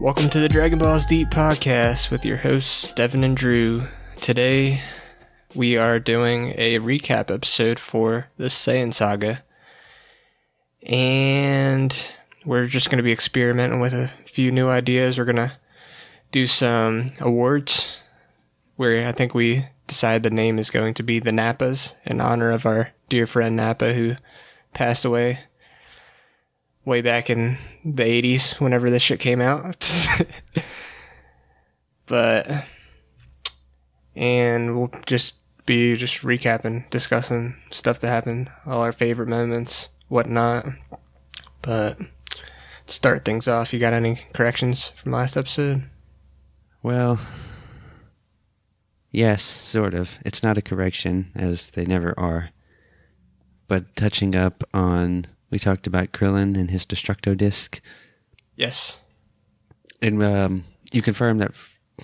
Welcome to the Dragon Balls Deep podcast with your hosts, Devin and Drew. Today, we are doing a recap episode for the Saiyan Saga. And we're just going to be experimenting with a few new ideas. We're going to do some awards, where I think we decided the name is going to be the Nappas, in honor of our dear friend Nappa, who passed away way back in the 80s, whenever this shit came out. And we'll just be recapping, discussing stuff that happened, all our favorite moments, whatnot. But to start things off, you got any corrections from last episode? Well, yes, sort of. It's not a correction, as they never are. But touching up on, we talked about Krillin and his Destructo Disc. Yes. And you confirmed that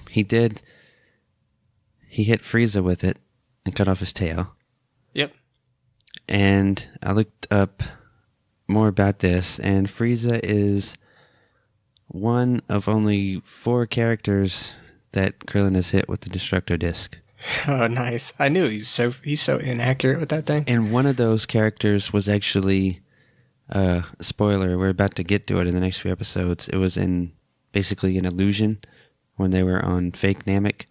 he hit Frieza with it and cut off his tail. Yep. And I looked up more about this, and Frieza is one of only 4 characters that Krillin has hit with the Destructo Disc. Oh, nice. I knew he's so inaccurate with that thing. And one of those characters was actually, spoiler, we're about to get to it in the next few episodes. It was basically an illusion when they were on fake Namek,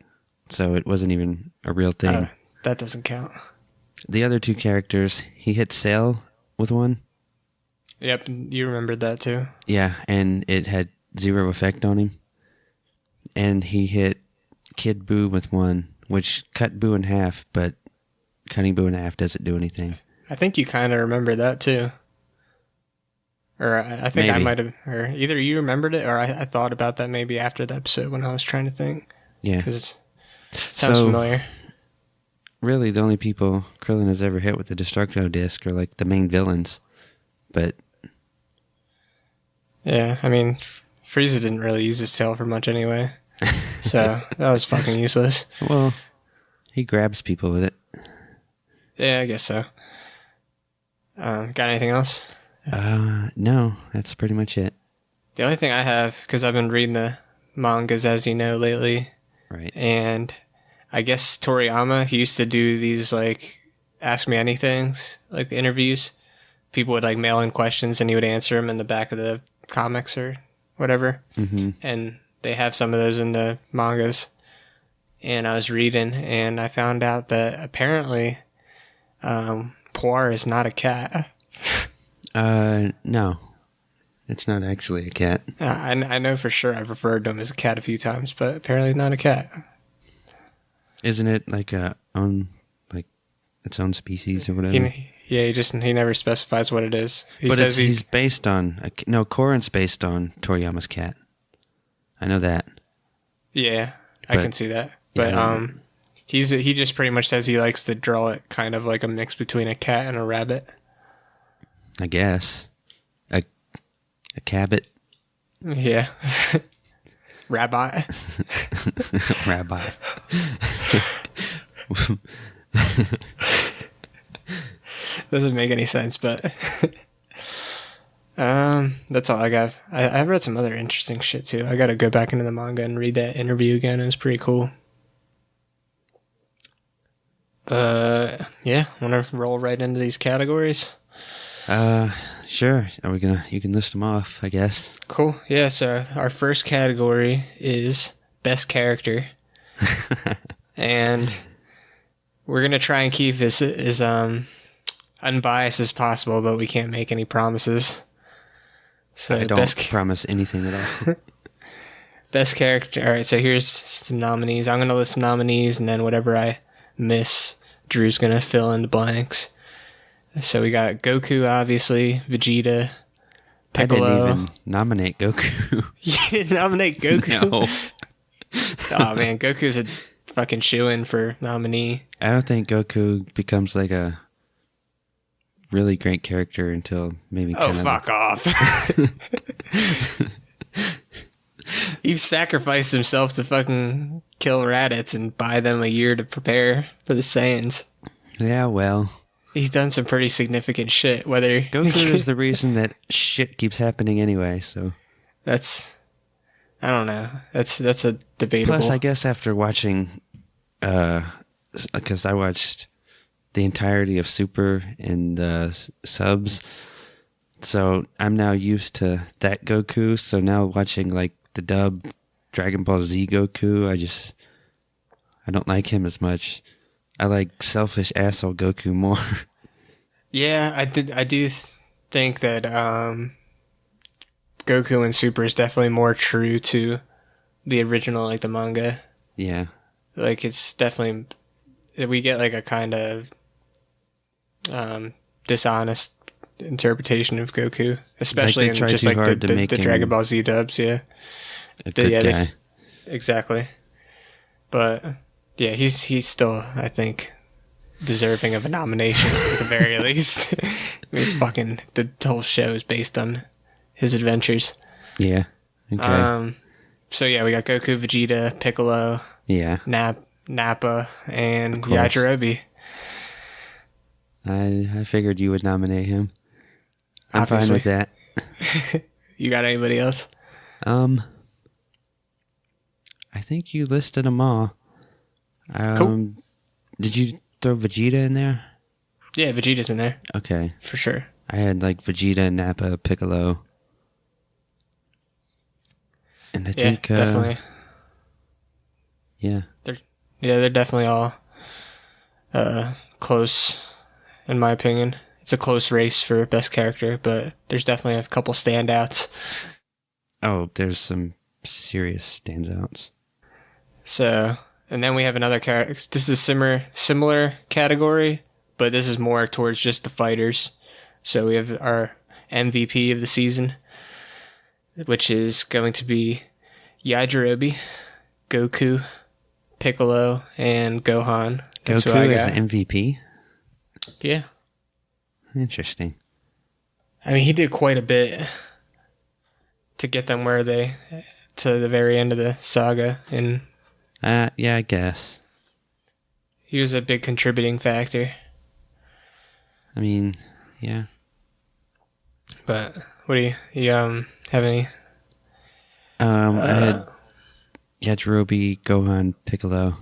so it wasn't even a real thing. That doesn't count. The other 2 characters, he hit Cell with one. Yep, you remembered that too. Yeah, and it had 0 effect on him. And he hit Kid Buu with one, which cut Buu in half, but cutting Buu in half doesn't do anything. I think you kind of remember that too. Or I think maybe. I might have, or either you remembered it, or I thought about that maybe after the episode when I was trying to think. Yeah. Because it sounds familiar. Really, the only people Krillin has ever hit with the Destructo Disc are like the main villains. But yeah, I mean, Frieza didn't really use his tail for much anyway. So that was fucking useless. Well, he grabs people with it. Yeah, I guess so. Got anything else? No, that's pretty much it. The only thing I have, because I've been reading the mangas, as you know, lately. Right. And I guess Toriyama, he used to do these, like, Ask Me Anythings, like, interviews. People would, like, mail in questions, and he would answer them in the back of the comics or whatever. Mm-hmm. And they have some of those in the mangas. And I was reading, and I found out that apparently Poir is not a cat. No. It's not actually a cat. I know for sure I've referred to him as a cat a few times, but apparently not a cat. Isn't it like its own species or whatever? He never specifies what it is. But he's based on... Korin's based on Toriyama's cat. I know that. Yeah, I can see that. But yeah, he just pretty much says he likes to draw it kind of like a mix between a cat and a rabbit. I guess. A cabbit. Yeah. Rabbi. Rabbi. Doesn't make any sense, but that's all I got. I've read some other interesting shit too. I gotta go back into the manga and read that interview again. It was pretty cool. Yeah, wanna roll right into these categories? Sure. You can list them off, I guess. Cool. Yeah, so our first category is best character. And we're going to try and keep this as unbiased as possible, but we can't make any promises. So I don't promise anything at all. Best character. All right, so here's some nominees. I'm going to list some nominees, and then whatever I miss, Drew's going to fill in the blanks. So we got Goku, obviously, Vegeta, Piccolo. I didn't even nominate Goku. You didn't nominate Goku? No. Oh, man, Goku's a fucking shoo-in for nominee. I don't think Goku becomes like a really great character until maybe fuck off. He sacrificed himself to fucking kill Raditz and buy them a year to prepare for the Saiyans. Yeah, well... He's done some pretty significant shit, whether... Goku is the reason that shit keeps happening anyway, so... That's I don't know. That's a debatable. Plus, I guess after watching, because I watched the entirety of Super and subs, so I'm now used to that Goku. So now watching like the dub Dragon Ball Z Goku, I don't like him as much. I like selfish asshole Goku more. Yeah, I do think that Goku and Super is definitely more true to the original, like the manga. Yeah. Like it's definitely we get like a kind of dishonest interpretation of Goku, especially Like they in try just too like hard the, to the, make the him Dragon Ball Z dubs. Yeah, a good guy. exactly. But yeah, he's still, I think, deserving of a nomination at the very least. I mean, it's fucking the whole show is based on his adventures. Yeah. Okay. So yeah, we got Goku, Vegeta, Piccolo, yeah. Nappa, and course. Yajirobe. I figured you would nominate him. I'm Obviously. fine with that. You got anybody else? I think you listed them all. Cool. Did you throw Vegeta in there? Yeah, Vegeta's in there. Okay. For sure. I had like Vegeta, Nappa, Piccolo. And I think definitely. Yeah. They're definitely all close, in my opinion. It's a close race for best character, but there's definitely a couple standouts. Oh, there's some serious standouts. So, and then we have another character. This is a similar category, but this is more towards just the fighters. So we have our MVP of the season, which is going to be Yajirobe, Goku, Piccolo, and Gohan. That's who I Goku is got. an MVP? Yeah. Interesting. I mean, he did quite a bit to get them to the very end of the saga, and Yeah, I guess. he was a big contributing factor. I mean, yeah. But what do you have any? I had Yajirobe, Gohan, Piccolo.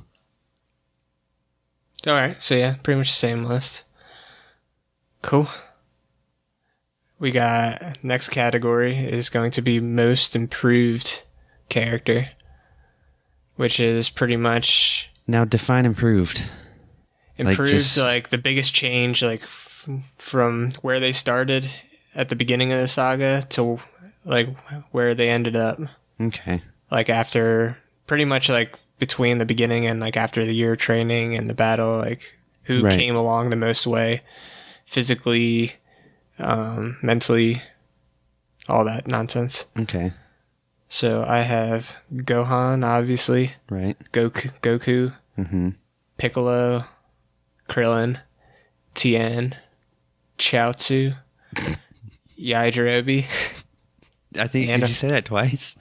All right, so yeah, pretty much the same list. Cool. We got next category is going to be most improved character, which is pretty much Now define improved. improved, like the biggest change, like from where they started at the beginning of the saga to like where they ended up. Okay. Like after pretty much like between the beginning and like after the year of training and the battle, like who Right. came along the most way, physically, mentally, all that nonsense. Okay. So I have Gohan, obviously, Right. Goku, Mm-hmm. Piccolo, Krillin, Tien, Chaozu, Yajirobe. I think, And did you say that twice?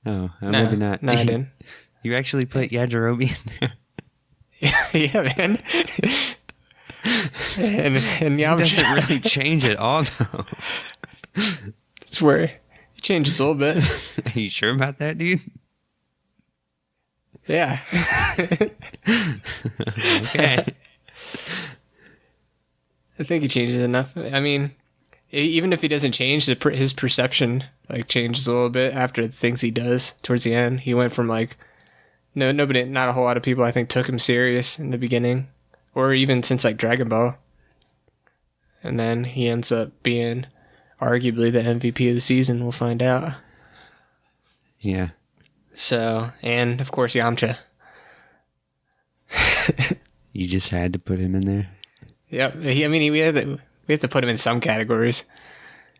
Oh, No, maybe not. No, I didn't. You actually put Yajirobe in there? Yeah, man. and It Yamcha. doesn't really change at all, though. It's where it changes a little bit. Are you sure about that, dude? Yeah. Okay. I think he changes enough. I mean, even if he doesn't change, his perception like changes a little bit after the things he does towards the end. He went from like nobody, not a whole lot of people I think took him serious in the beginning, or even since like Dragon Ball, and then he ends up being arguably the MVP of the season. We'll find out. Yeah. So, and of course Yamcha. You just had to put him in there? Yep. We have to put him in some categories.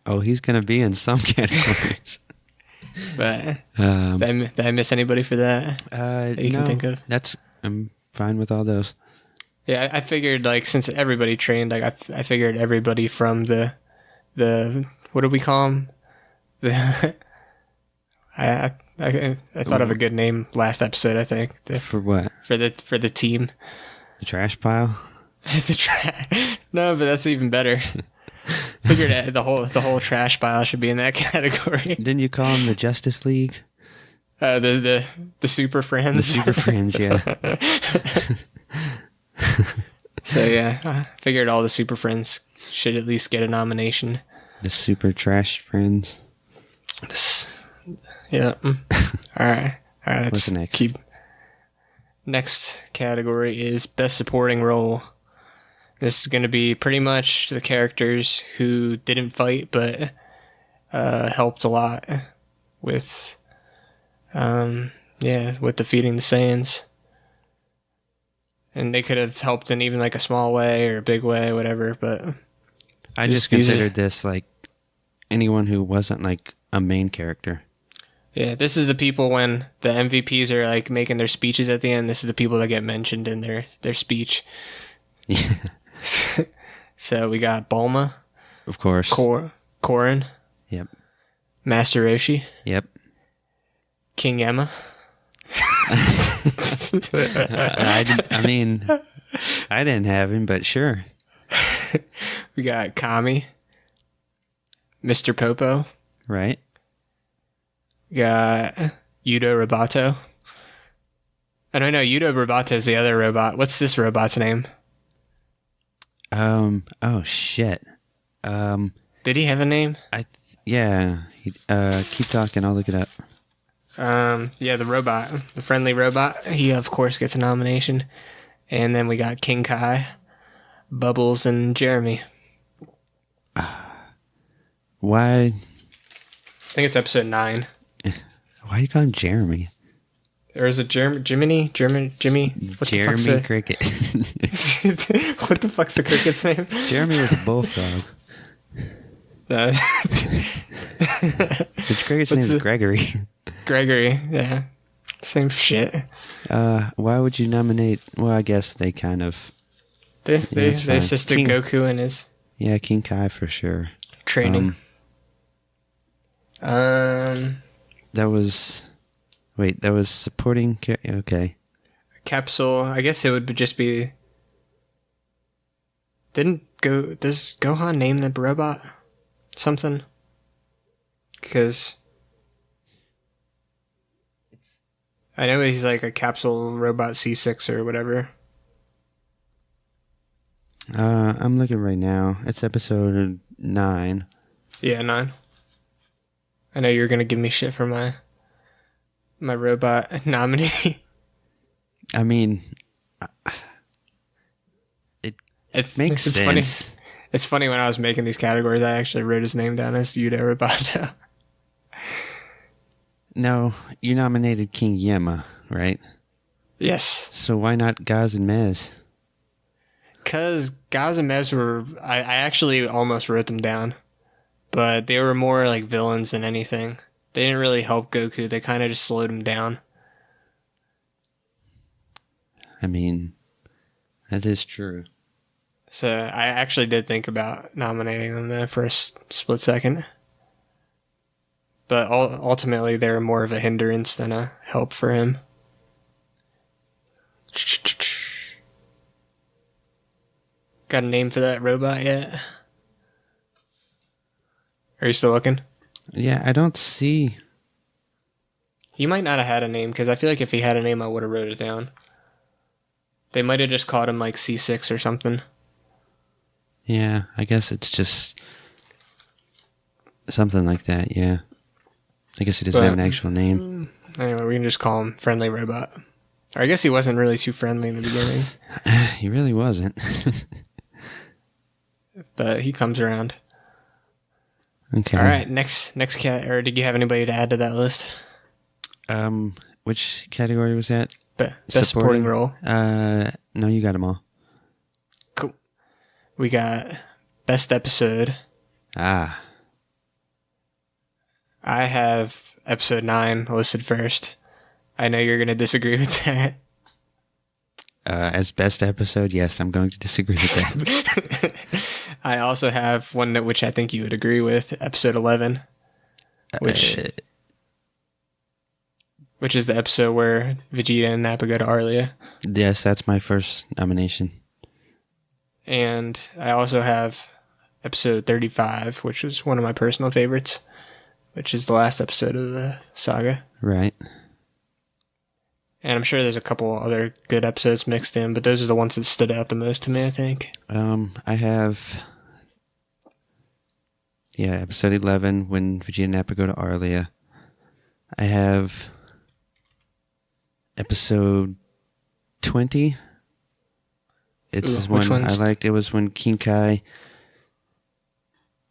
Oh, he's going to be in some categories. But did I miss anybody for that you can think of? I'm fine with all those. Yeah, I figured like since everybody trained, like I figured everybody from the what do we call them? I thought of a good name last episode. I think For what? for the team. The trash pile? No, but that's even better. Figured the whole trash pile should be in that category. Didn't you call him the Justice League? The Super Friends. The Super Friends, yeah. So yeah, I figured all the Super Friends should at least get a nomination. The Super Trash Friends. Yeah. All right. What's next? Next category is Best Supporting Role. This is going to be pretty much the characters who didn't fight but helped a lot with, with defeating the Saiyans. And they could have helped in even like a small way or a big way, whatever. But I just considered this like anyone who wasn't like a main character. Yeah, this is the people when the MVPs are like making their speeches at the end. This is the people that get mentioned in their speech. Yeah. So we got Bulma, Of course. Korin. Yep. Master Roshi. Yep. King Yemma. I didn't have him, but sure. We got Kami. Mr. Popo. Right. We got Yudo Roboto. I don't know. Yudo Roboto is the other robot. What's this robot's name? Oh shit. Did he have a name? Keep talking. I'll look it up. The robot, the friendly robot. He of course gets a nomination. And then we got King Kai, Bubbles, and Jeremy. Why? I think it's episode 9. Why you call him Jeremy? Or is it Jiminy? Jimmy? What Jeremy Cricket. What the fuck's the cricket's name? Jeremy was a bullfrog. Its cricket's name is Gregory. Gregory, yeah. Same shit. Why would you nominate... Well, I guess they kind of... They assisted Goku in his... Yeah, King Kai for sure. Training. That was supporting... Okay. Capsule, I guess it would just be... Does Gohan name the robot something? Because... I know he's like a capsule robot C6 or whatever. I'm looking right now. It's episode 9. Yeah, 9. I know you're gonna give me shit for my robot nominee. I mean, it makes sense. Funny. It's funny when I was making these categories, I actually wrote his name down as Yudo Roboto. No, you nominated King Yemma, right? Yes. So why not Gaz and Mez? Because Gaz and Mez were... I actually almost wrote them down. But they were more like villains than anything. They didn't really help Goku. They kind of just slowed him down. I mean, that is true. So I actually did think about nominating them there for a split second. But ultimately, they're more of a hindrance than a help for him. Got a name for that robot yet? Are you still looking? Yeah, I don't see... He might not have had a name, because I feel like if he had a name, I would have wrote it down. They might have just called him like C6 or something. Yeah, I guess it's just something like that, yeah. I guess he doesn't have an actual name. Anyway, we can just call him Friendly Robot. Or I guess he wasn't really too friendly in the beginning. He really wasn't. But he comes around. Okay. All right, next cat. Or did you have anybody to add to that list? Which category was that? Best supporting role. No, you got them all. Cool. We got best episode. I have episode 9 listed first. I know you're going to disagree with that. As best episode, yes, I'm going to disagree with that. I also have one which I think you would agree with, episode 11, which is the episode where Vegeta and Nappa go to Arlia. Yes, that's my first nomination. And I also have episode 35, which was one of my personal favorites, which is the last episode of the saga. Right. And I'm sure there's a couple other good episodes mixed in, but those are the ones that stood out the most to me, I think. I have, episode 11 when Vegeta and Nappa go to Arlia. I have episode 20. It's which one I ones? liked. It was when King Kai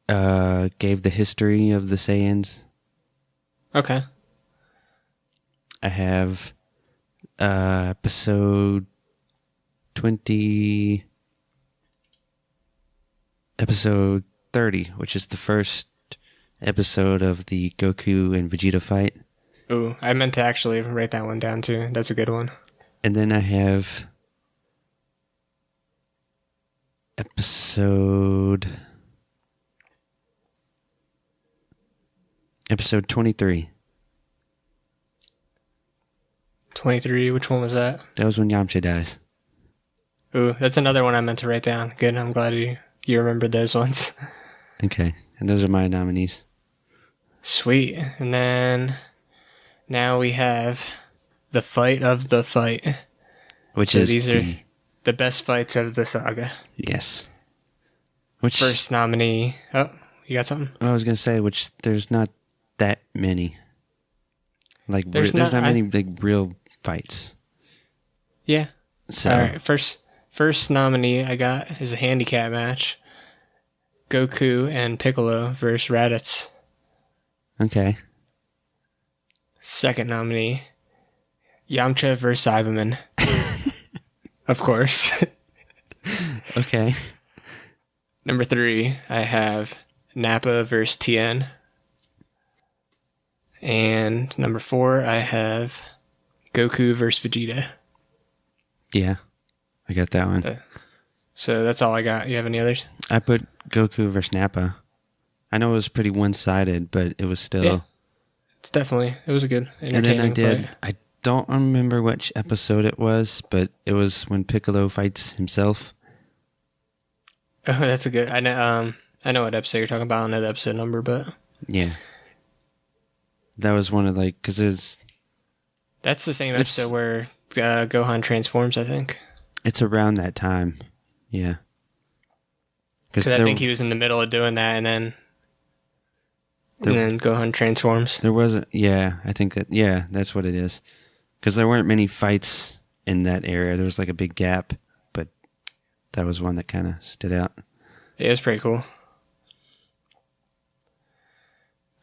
gave the history of the Saiyans. Okay. I have episode 20, episode 30, which is the first episode of the Goku and Vegeta fight. Ooh, I meant to actually write that one down too. That's a good one. And then I have episode 23. 23, which one was that? That was when Yamcha dies. Ooh, that's another one I meant to write down. Good, I'm glad you remembered those ones. Okay, and those are my nominees. Sweet. And then now we have the fight of the fight. Which is these are the best fights of the saga. Yes. Which First nominee. Oh, you got something? I was gonna say, which there's not that many. Like There's there's not not- many like real fights. Yeah. So All right. First nominee I got is a handicap match. Goku and Piccolo versus Raditz. okay, Second nominee, Yamcha versus Cyberman. Of course. okay, Number 3, I have Nappa versus Tien. And number 4, I have Goku versus Vegeta. yeah, I got that one. So that's all I got. You have any others? I put Goku versus Nappa. I know it was pretty one-sided, but it was still. Yeah. It was a good, And then entertaining fight. I don't remember which episode it was, but it was when Piccolo fights himself. Oh, that's a good. I know what episode you're talking about. I don't know the episode number, but Yeah, that was one of because that's the same It's- episode where Gohan transforms, I think. it's around that time. Yeah, Because I think he was in the middle of doing that, and then Gohan transforms. there wasn't. Yeah, I think that's what it is. Because there weren't many fights in that area. There was like a big gap, but that was one that kind of stood out. Yeah, it was pretty cool.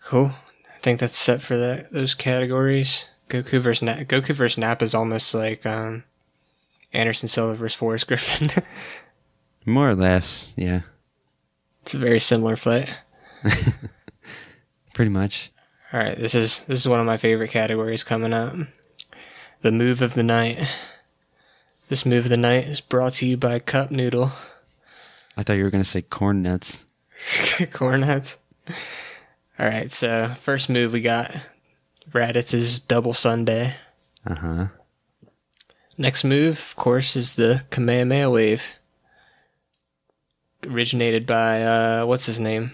Cool. I think that's set for those categories. Goku versus Nappa is almost like Anderson Silva versus Forrest Griffin. More or less, yeah, It's a very similar fight. pretty much. All right, this is one of my favorite categories coming up. The move of the night. This move of the night is brought to you by Cup Noodle. I thought you were gonna say corn nuts. Corn nuts. All right, so first move we got Raditz's Double Sundae. Uh-huh. Next move, of course, is the Kamehameha Wave. Originated by, what's his name?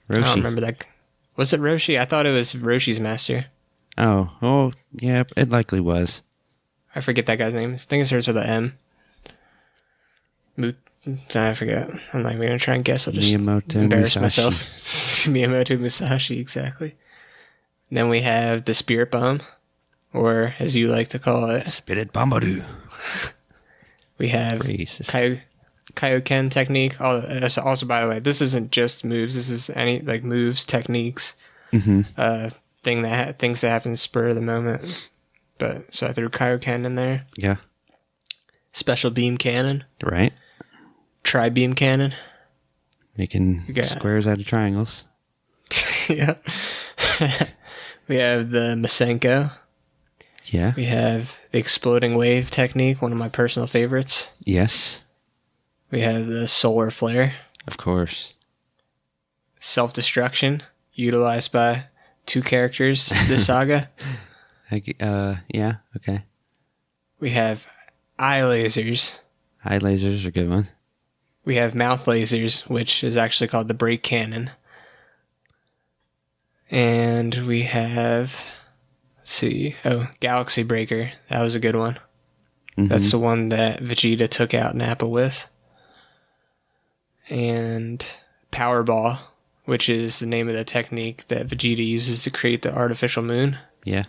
I don't Roshi. remember that. Was it Roshi? I thought it was Roshi's master. Oh, yeah, it likely was. I forget that guy's name. I think it starts with an M. I forget. I'm not even going to try and guess. I'll just Miyamoto embarrass Musashi. myself. Miyamoto Musashi, exactly. Then we have the Spirit Bomb, or as you like to call it, Spirit Bambadoo. we have Racist. Kaioken technique. Also, by the way, this isn't just moves. This is any moves, techniques, things that happen spur of the moment. But so I threw Kaioken in there. Yeah. Special beam cannon, Right. tri beam cannon. Making got- squares out of triangles. Yeah. We have the Masenko. Yeah. We have the exploding wave technique, one of my personal favorites. Yes. We have the solar flare, Of course. self-destruction, utilized by 2 characters this saga. Yeah. Okay. We have eye lasers. Eye lasers are a good one. We have mouth lasers, which is actually called the brake cannon. And we have, Let's see. Oh, Galaxy Breaker. That was a good one. Mhm. That's the one that Vegeta took out Nappa with. And Powerball, which is the name of the technique that Vegeta uses to create the artificial moon. Yeah.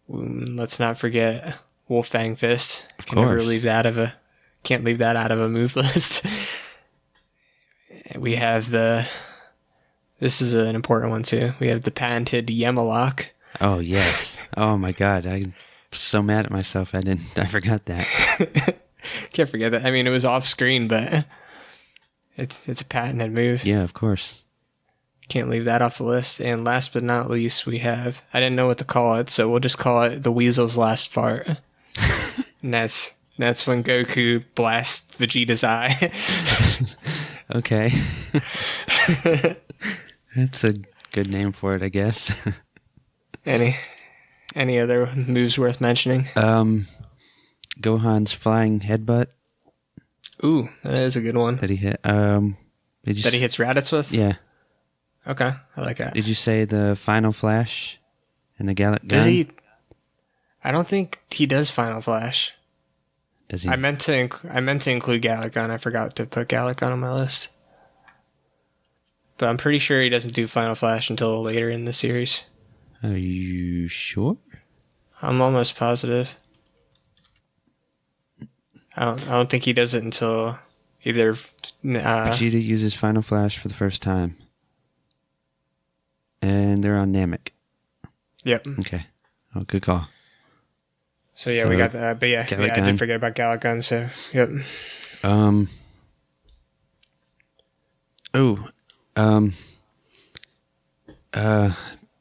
Let's not forget Wolfang Fist. Of course. Can't leave that out of a move list. We have this is an important one too. We have the patented Yemalock. Oh, yes. Oh, my God. I'm so mad at myself. I forgot that. Can't forget that. I mean, it was off screen, but it's a patented move. Yeah, of course. Can't leave that off the list. And last but not least, we have, I didn't know what to call it, so we'll just call it the Weasel's Last Fart. And that's when Goku blasts Vegeta's eye. Okay. That's a good name for it, I guess. Any other moves worth mentioning? Gohan's flying headbutt Ooh, that is a good one. that he hit. That he hits Raditz with? Yeah. Okay, I like that. Did you say the final flash and the Gallic gun? Does he? I don't think he does Final Flash. Does he? I meant to include Gallic Gun. I forgot to put Gallic Gun on my list. But I'm pretty sure he doesn't do Final Flash until later in the series. Are you sure? I'm almost positive. I don't think he does it until either. Vegeta uses Final Flash for the first time. And they're on Namek. Yep. Okay. Oh, good call. So yeah, we got that. But yeah, I did forget about Gallic Gun. So yep.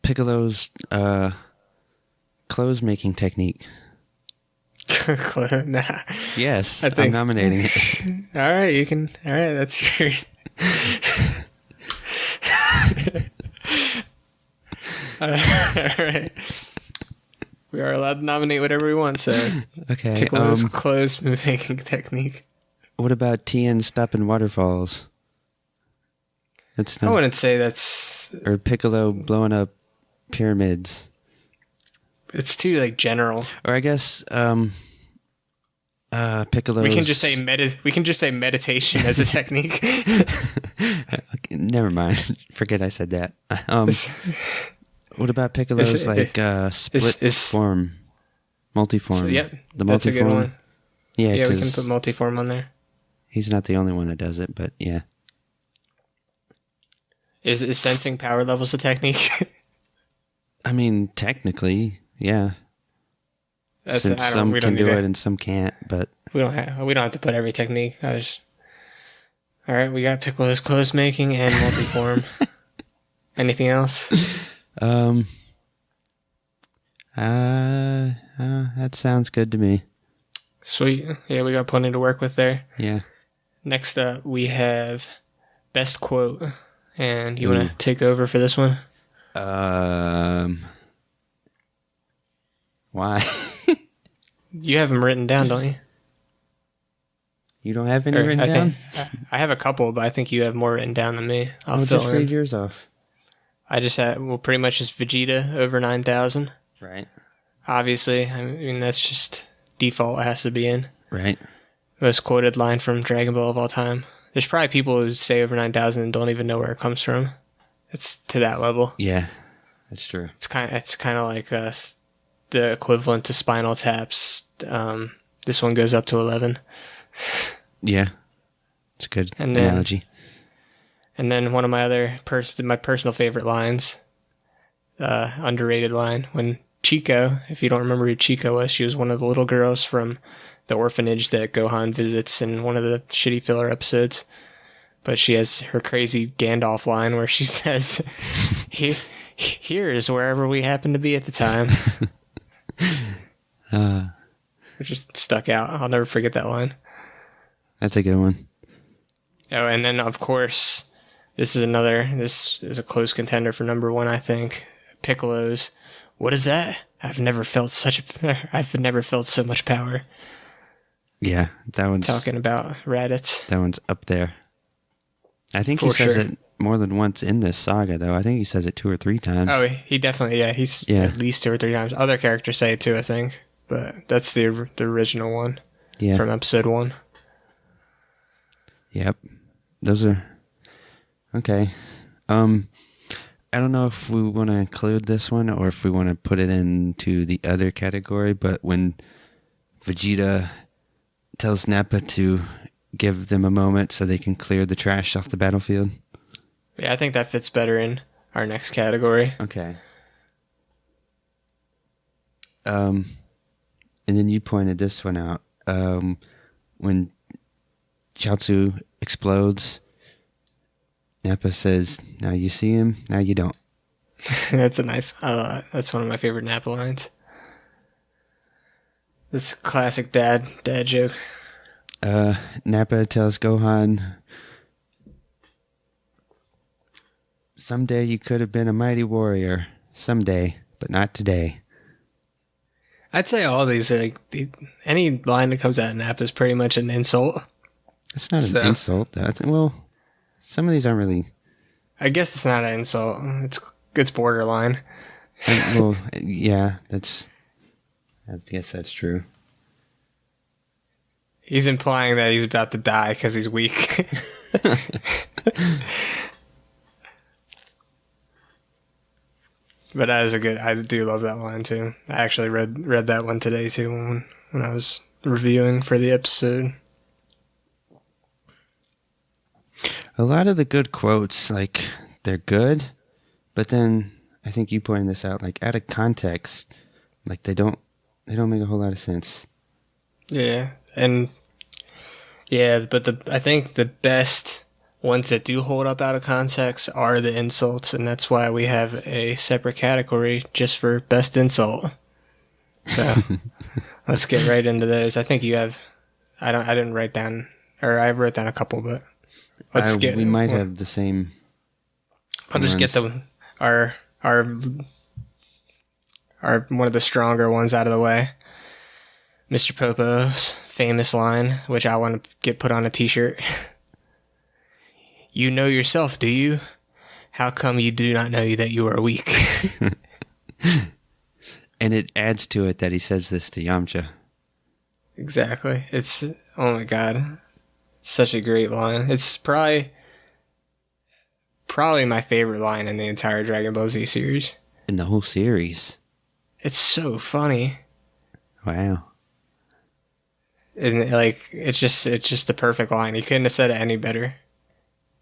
Piccolo's clothes making technique. Nah. Yes, I'm nominating it. All right, you can. All right, that's yours. All right. We are allowed to nominate whatever we want, so Okay. Piccolo's clothes making technique. What about Tien stopping waterfalls? That's I not. wouldn't say that's. Or Piccolo blowing up pyramids. It's too like general. Or I guess Piccolo's. We can just say meditation as a technique. Okay, never mind. Forget I said that. What about Piccolo's split form, multiform? So, yep, the that's multiform. a good one. Yeah, we can put multiform on there. He's not the only one that does it, but yeah. Is sensing power levels a technique? I mean, technically, yeah. Since some we can don't do need it and some can't, but we don't have to put every technique. All right, we got Piccolo's clothes making and multiform. Anything else? That sounds good to me. Sweet. Yeah, we got plenty to work with there. Yeah. Next up, we have best quote, and you want to take over for this one? Why? You have them written down, don't you? You don't have any written down? I have a couple, but I think you have more written down than me. I'll Well, fill just in. read yours off. I just had, pretty much just Vegeta over 9,000. Right. Obviously, I mean, that's just default. It has to be in. Right. Most quoted line from Dragon Ball of all time. There's probably people who say over 9,000 and don't even know where it comes from. It's to that level. Yeah, that's true. It's kind of like the equivalent to Spinal Tap's. This one goes up to 11. Yeah, it's a good And analogy. And then one of my other my personal favorite lines, underrated line, when Chico, if you don't remember who Chico was, she was one of the little girls from the orphanage that Gohan visits in one of the shitty filler episodes. But she has her crazy Gandalf line where she says, here is wherever we happen to be at the time. Which just stuck out. I'll never forget that line. That's a good one. Oh, and then, of course, this is a close contender for number one, I think. Piccolo's, what is that? I've never felt so much power. Yeah, that one's Talking about Raditz. That one's up there. I think he For says sure. it more than once in this saga, though. I think he says it 2 or 3 times. Oh, he definitely, yeah, he's at least 2 or 3 times. Other characters say it too, I think. But that's the original one from episode 1. Yep. Those are... Okay. I don't know if we want to include this one or if we want to put it into the other category, but when Vegeta tells Nappa to give them a moment so they can clear the trash off the battlefield. Yeah, I think that fits better in our next category. Okay. And then you pointed this one out. When Chaozu explodes, Nappa says, "Now you see him, now you don't." That's that's one of my favorite Nappa lines. This classic dad joke. Nappa tells Gohan, "Someday you could have been a mighty warrior. Someday, but not today." I'd say all these are any line that comes out of Nappa is pretty much an insult. It's not an insult. Well, some of these aren't really. I guess it's not an insult. It's borderline. Well, yeah, I guess that's true. He's implying that he's about to die because he's weak. But that is I do love that line too. I actually read that one today too when I was reviewing for the episode. A lot of the good quotes, they're good, but then I think you pointed this out, out of context, they don't make a whole lot of sense. Yeah, but I think the best ones that do hold up out of context are the insults, and that's why we have a separate category just for best insult. So let's get right into those. I think you have. I didn't write down, or I wrote down a couple, but we might have the same. I'll just get our one of the stronger ones out of the way. Mr. Popo's famous line, which I want to get put on a t-shirt. "You know yourself, do you? How come you do not know that you are weak?" And it adds to it that he says this to Yamcha. Exactly. It's, oh my god. It's such a great line. It's probably my favorite line in the entire Dragon Ball Z series. In the whole series. It's so funny. Wow. And it's just the perfect line. He couldn't have said it any better.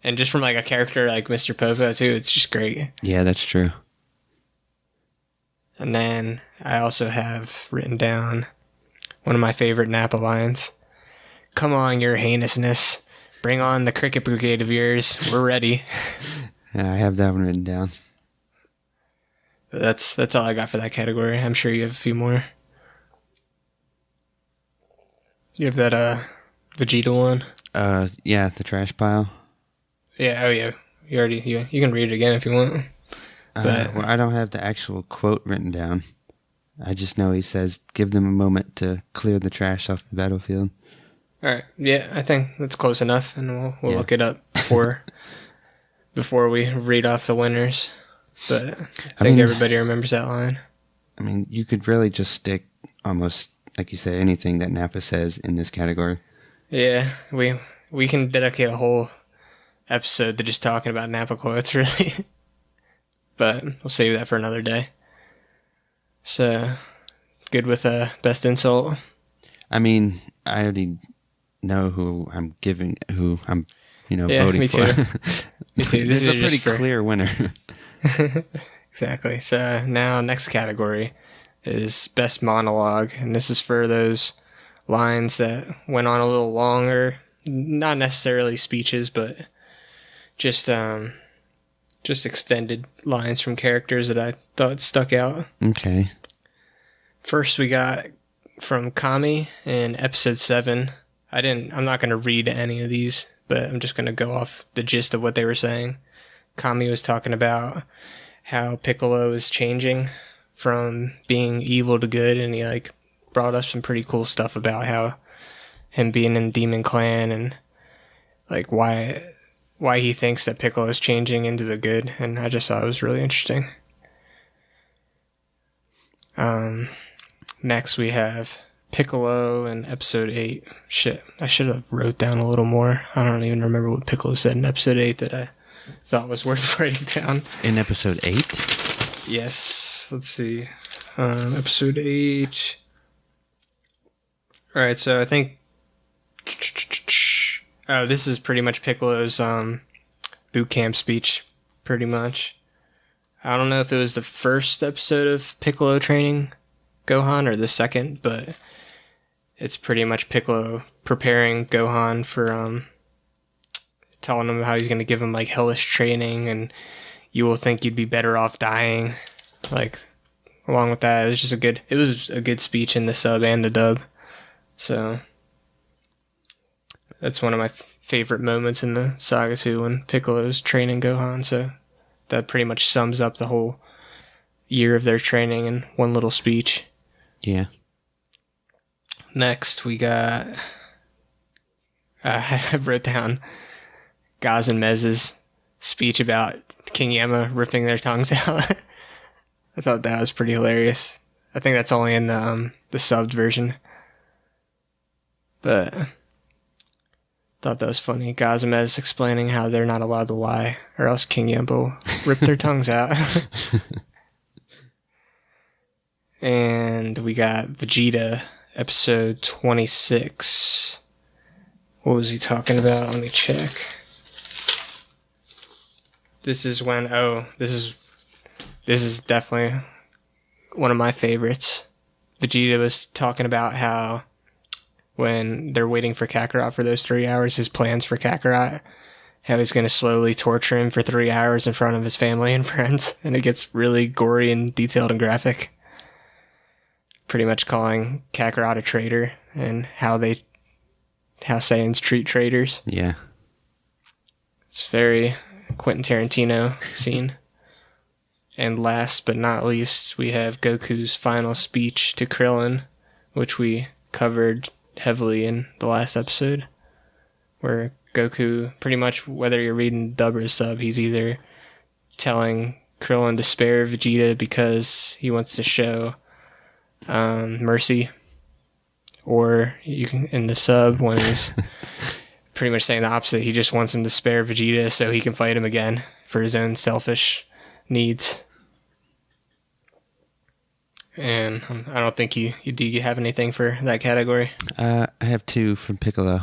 And just from a character like Mr. Popo too, it's just great. Yeah, that's true. And then I also have written down one of my favorite Nappa lines. "Come on, your heinousness. Bring on the cricket brigade of yours. We're ready." Yeah, I have that one written down. But that's all I got for that category. I'm sure you have a few more. You have that Vegeta one? Yeah, the trash pile. Yeah, oh yeah. You can read it again if you want. Well, I don't have the actual quote written down. I just know he says, "Give them a moment to clear the trash off the battlefield." All right. Yeah, I think that's close enough, and we'll look it up before we read off the winners. But I think everybody remembers that line. I mean, you could really just stick almost, like you say, anything that Nappa says in this category. Yeah, we can dedicate a whole episode to just talking about Nappa quotes, really. But we'll save that for another day. So, good with best insult? I mean, I already know who I'm voting me for. Too. Me too. This is a pretty clear winner. Exactly. So now next category is best monologue, and this is for those lines that went on a little longer, not necessarily speeches, but just extended lines from characters that I thought stuck out. Okay. First, we got from Kami in episode 7. I'm not going to read any of these, but I'm just going to go off the gist of what they were saying. Kami was talking about how Piccolo is changing from being evil to good, and he brought up some pretty cool stuff about how him being in Demon Clan and why why he thinks that Piccolo is changing into the good, and I just thought it was really interesting. Next we have Piccolo in episode 8. Shit, I should have wrote down a little more. I don't even remember what Piccolo said in episode 8 that I thought was worth writing down. In episode 8? Yes, let's see. Episode 8. Alright, so I think... Oh, this is pretty much Piccolo's boot camp speech, pretty much. I don't know if it was the first episode of Piccolo training Gohan or the second, but it's pretty much Piccolo preparing Gohan for telling him how he's going to give him like hellish training and you will think you'd be better off dying. Like, along with that, it was a good speech in the sub and the dub. So that's one of my favorite moments in the saga too, when Piccolo's training Gohan. So that pretty much sums up the whole year of their training in one little speech. Yeah. Next, we got... I wrote down Gaz and Mez's speech about King Yama ripping their tongues out. I thought that was pretty hilarious. I think that's only in the subbed version. But thought that was funny. Gaz and Mez explaining how they're not allowed to lie, or else King Yama will rip their tongues out. And we got Vegeta, episode 26. What was he talking about? Let me check. This is when, this is definitely one of my favorites. Vegeta was talking about how when they're waiting for Kakarot for those 3 hours, his plans for Kakarot, how he's going to slowly torture him for 3 hours in front of his family and friends. And it gets really gory and detailed and graphic. Pretty much calling Kakarot a traitor and how Saiyans treat traitors. Yeah. It's very Quentin Tarantino scene. And last but not least, we have Goku's final speech to Krillin, which we covered heavily in the last episode, where Goku, pretty much whether you're reading dub or sub, he's either telling Krillin to spare Vegeta because he wants to show mercy, or you can in the sub when he's pretty much saying the opposite. He just wants him to spare Vegeta so he can fight him again for his own selfish needs. And I don't think you have anything for that category. I have 2 from Piccolo.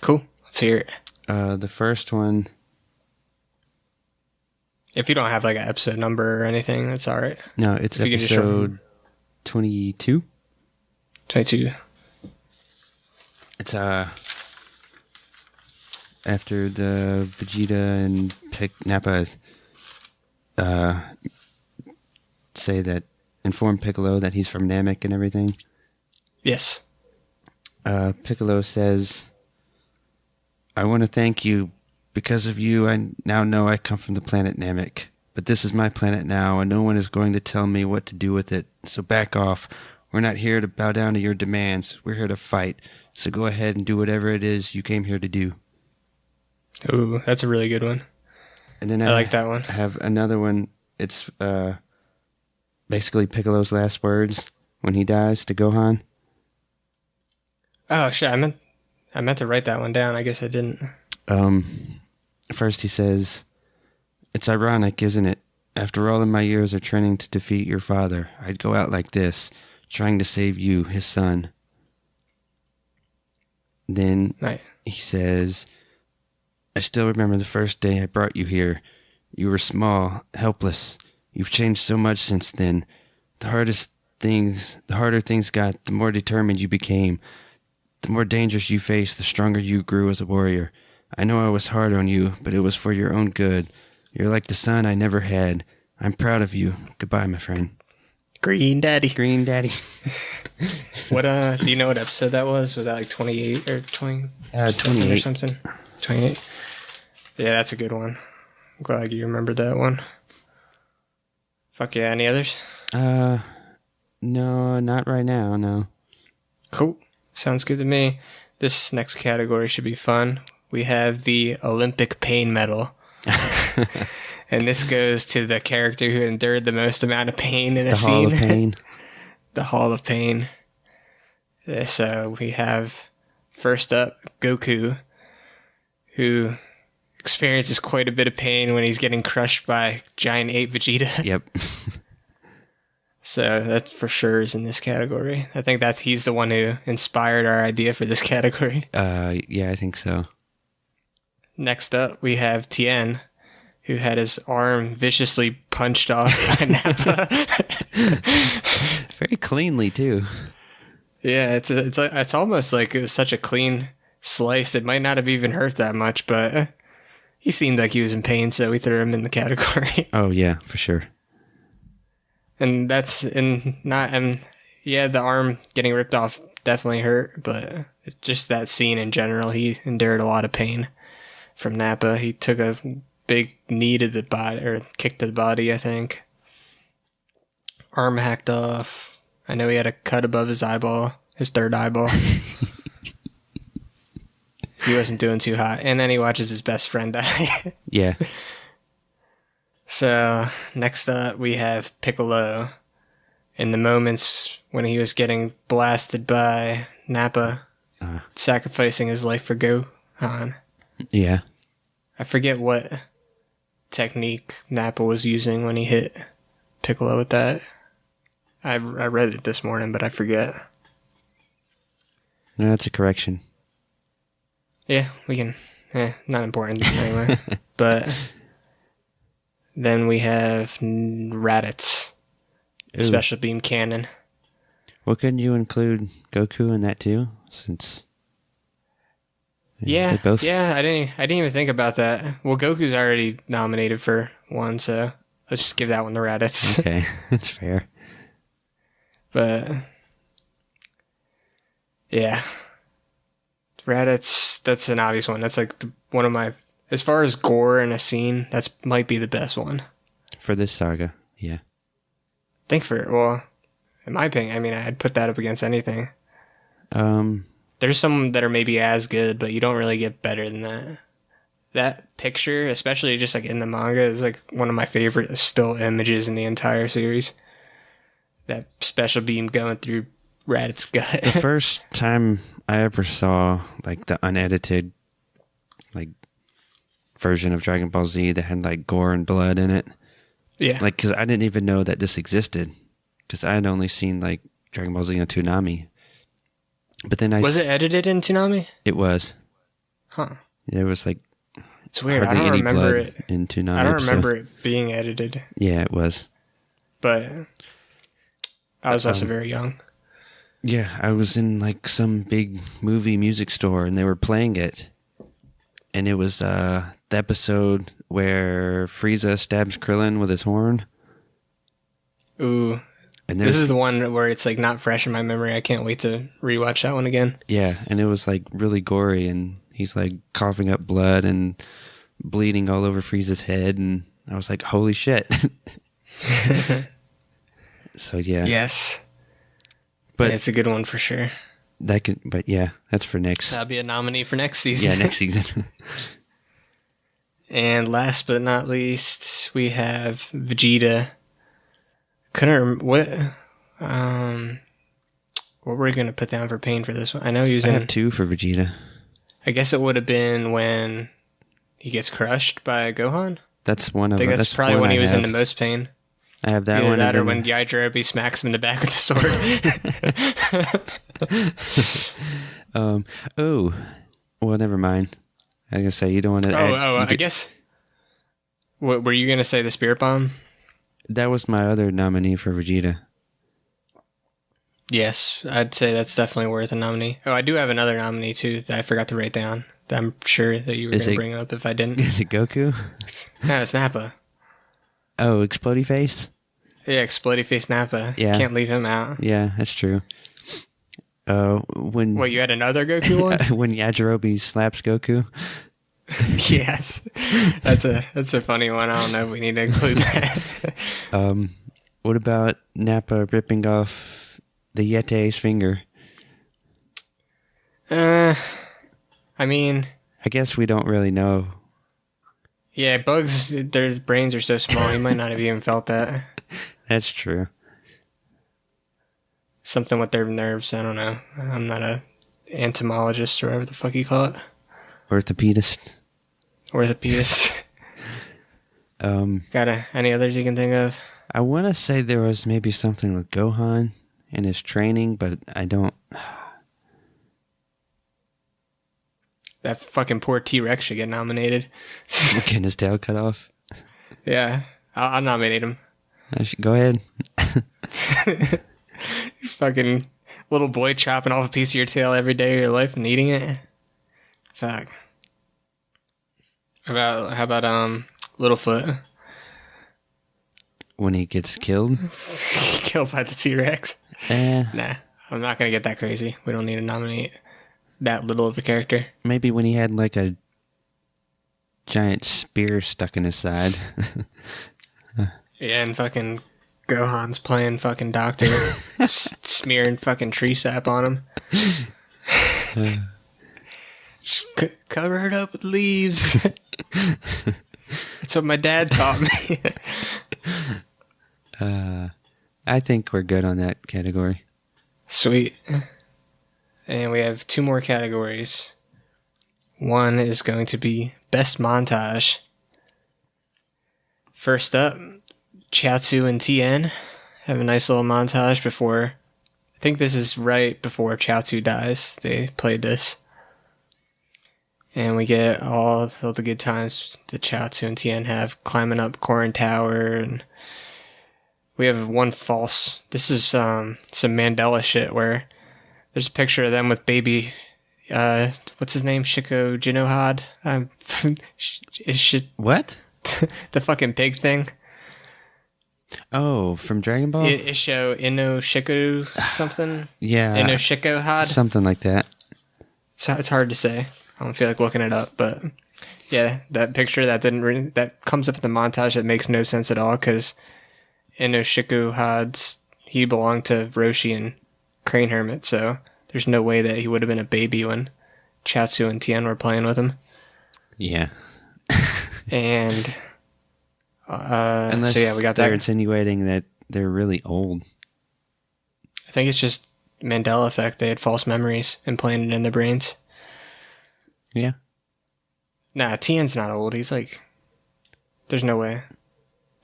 Cool. Let's hear it. The first one... If you don't have like an episode number or anything, that's all right. No, it's episode 22. 22. It's after the Vegeta and Nappa say that, inform Piccolo that he's from Namek and everything. Yes. Piccolo says, I want to thank you. Because of you, I now know I come from the planet Namek. But this is my planet now, and no one is going to tell me what to do with it. So back off. We're not here to bow down to your demands. We're here to fight. So go ahead and do whatever it is you came here to do. Ooh, that's a really good one. And then I like that one. I have another one. It's basically Piccolo's last words when he dies to Gohan. Oh shit! I meant to write that one down. I guess I didn't. First he says, it's ironic, isn't it? After all of my years of training to defeat your father, I'd go out like this, trying to save you, his son. Then he says, I still remember the first day I brought you here. You were small, helpless. You've changed so much since then. The harder things got, the more determined you became. The more dangers you faced, the stronger you grew as a warrior. I know I was hard on you, but it was for your own good. You're like the son I never had. I'm proud of you. Goodbye, my friend. Green Daddy. Green Daddy. What, do you know what episode that was? Was that like 28 or 20? 28. Or something? 28. Yeah, that's a good one. I'm glad you remembered that one. Fuck yeah, any others? No, not right now, no. Cool. Sounds good to me. This next category should be fun. we have the Olympic Pain Medal. And this goes to the character who endured the most amount of pain in a scene. The Hall of Pain. The Hall of Pain. So we have, first up, Goku, who experiences quite a bit of pain when he's getting crushed by giant ape Vegeta. Yep. So that for sure is in this category. I think that he's the one who inspired our idea for this category. Yeah, I think so. Next up, we have Tien, who had his arm viciously punched off by Nappa. Very cleanly, too. Yeah, it's almost like it was such a clean slice. It might not have even hurt that much, but he seemed like he was in pain, so we threw him in the category. Oh, yeah, for sure. And yeah, the arm getting ripped off definitely hurt, but it's just that scene in general, he endured a lot of pain from Nappa. He took a big knee to the body, or kick to the body, I think. Arm hacked off. I know he had a cut above his eyeball, his third eyeball. He wasn't doing too hot. And then he watches his best friend die. Yeah. So, next up, we have Piccolo. In the moments when he was getting blasted by Nappa, sacrificing his life for Gohan. Yeah. I forget what technique Nappa was using when he hit Piccolo with that. I read it this morning, but I forget. No, that's a correction. Yeah, we can. Not important anyway. But then we have Raditz, special beam cannon. Well, couldn't you include Goku in that too? Since yeah, both... I didn't even think about that. Well, Goku's already nominated for one, so let's just give that one to Raditz. Okay, that's fair. But yeah, Raditz, that's an obvious one. That's like one of my, as far as gore in a scene, that's might be the best one for this saga. Yeah, I think in my opinion, I mean, I'd put that up against anything. There's some that are maybe as good, but you don't really get better than that. That picture, especially just like in the manga, is like one of my favorite still images in the entire series. That special beam going through Raditz's gut. The first time I ever saw like the unedited like version of Dragon Ball Z that had like gore and blood in it. Yeah. Like, because I didn't even know that this existed. Because I had only seen like Dragon Ball Z on Toonami. But then Was it edited in Toonami? It was. Huh. There was like it's weird. hardly I don't any remember blood it in Toonami. I don't remember it being edited. Yeah, it was. But I was also very young. Yeah, I was in like some big movie music store and they were playing it. And it was the episode where Frieza stabs Krillin with his horn. Ooh. And this is the one where it's like not fresh in my memory. I can't wait to rewatch that one again. Yeah, and it was like really gory and he's like coughing up blood and bleeding all over Frieza's head and I was like, holy shit. So yeah. Yes. But it's a good one for sure. But yeah, that's for next. That'll be a nominee for next season. Yeah, next season. And last but not least, we have Vegeta. Couldn't what were we gonna put down for pain for this one? I know he was I have 2 for Vegeta. I guess it would have been when he gets crushed by Gohan. That's one of them. I think that's probably when he was in the most pain. I have that Either one. That or when Yajirobe smacks him in the back with the sword. Oh, well, never mind. I was gonna say you don't want to. I guess. What were you gonna say? The Spirit Bomb. That was my other nominee for Vegeta. Yes, I'd say that's definitely worth a nominee. Oh, I do have another nominee too that I forgot to write down. That I'm sure that you were going to bring up if I didn't. Is it Goku? No, it's Nappa. Oh, Explodey Face? Yeah, Explodey Face Nappa. Yeah. Can't leave him out. Yeah, that's true. Wait, you had another Goku one? When Yajirobe slaps Goku? Yes. That's a funny one. I don't know if we need to include that. What about Nappa ripping off the Yete's finger? I mean, I guess we don't really know. Yeah, bugs, their brains are so small, he might not have even felt that. That's true. Something with their nerves, I don't know. I'm not a entomologist or whatever the fuck you call it. Orthopedist. Orthopedist. Any others you can think of? I want to say there was maybe something with Gohan and his training, but I don't. That fucking poor T-Rex should get nominated. Getting his tail cut off. Yeah, I'll nominate him. Go ahead. Fucking little boy chopping off a piece of your tail every day of your life and eating it. Fuck. How about Littlefoot? When he gets killed? Killed by the T-Rex? Nah, I'm not gonna get that crazy. We don't need to nominate that little of a character. Maybe when he had like a giant spear stuck in his side. Yeah, and fucking Gohan's playing fucking doctor, smearing fucking tree sap on him. Just cover it up with leaves. That's what my dad taught me. I think we're good on that category. Sweet. And we have 2 more categories. One is going to be Best Montage. First up, Chiaotzu and Tien have a nice little montage before... I think this is right before Chiaotzu dies. They played this. And we get all the good times that Chiaotzu and Tien have climbing up Korin Tower. And we have one false... This is some Mandela shit where there's a picture of them with baby... what's his name? Shiko Jinohad? What? The fucking pig thing. Oh, from Dragon Ball? Isho Ino Shiko something? Yeah. Ino Shiko Had? Something like that. It's hard to say. I don't feel like looking it up, but yeah, that picture that comes up in the montage that makes no sense at all because Ino Shiko Had's he belonged to Roshi and Crane Hermit, so there's no way that he would have been a baby when Chiaotzu and Tien were playing with him. Yeah. And unless so yeah, we got they're that. insinuating that they're really old. I think it's just Mandela effect. They had false memories implanted in their brains. Yeah. Nah, Tien's not old. He's like, there's no way.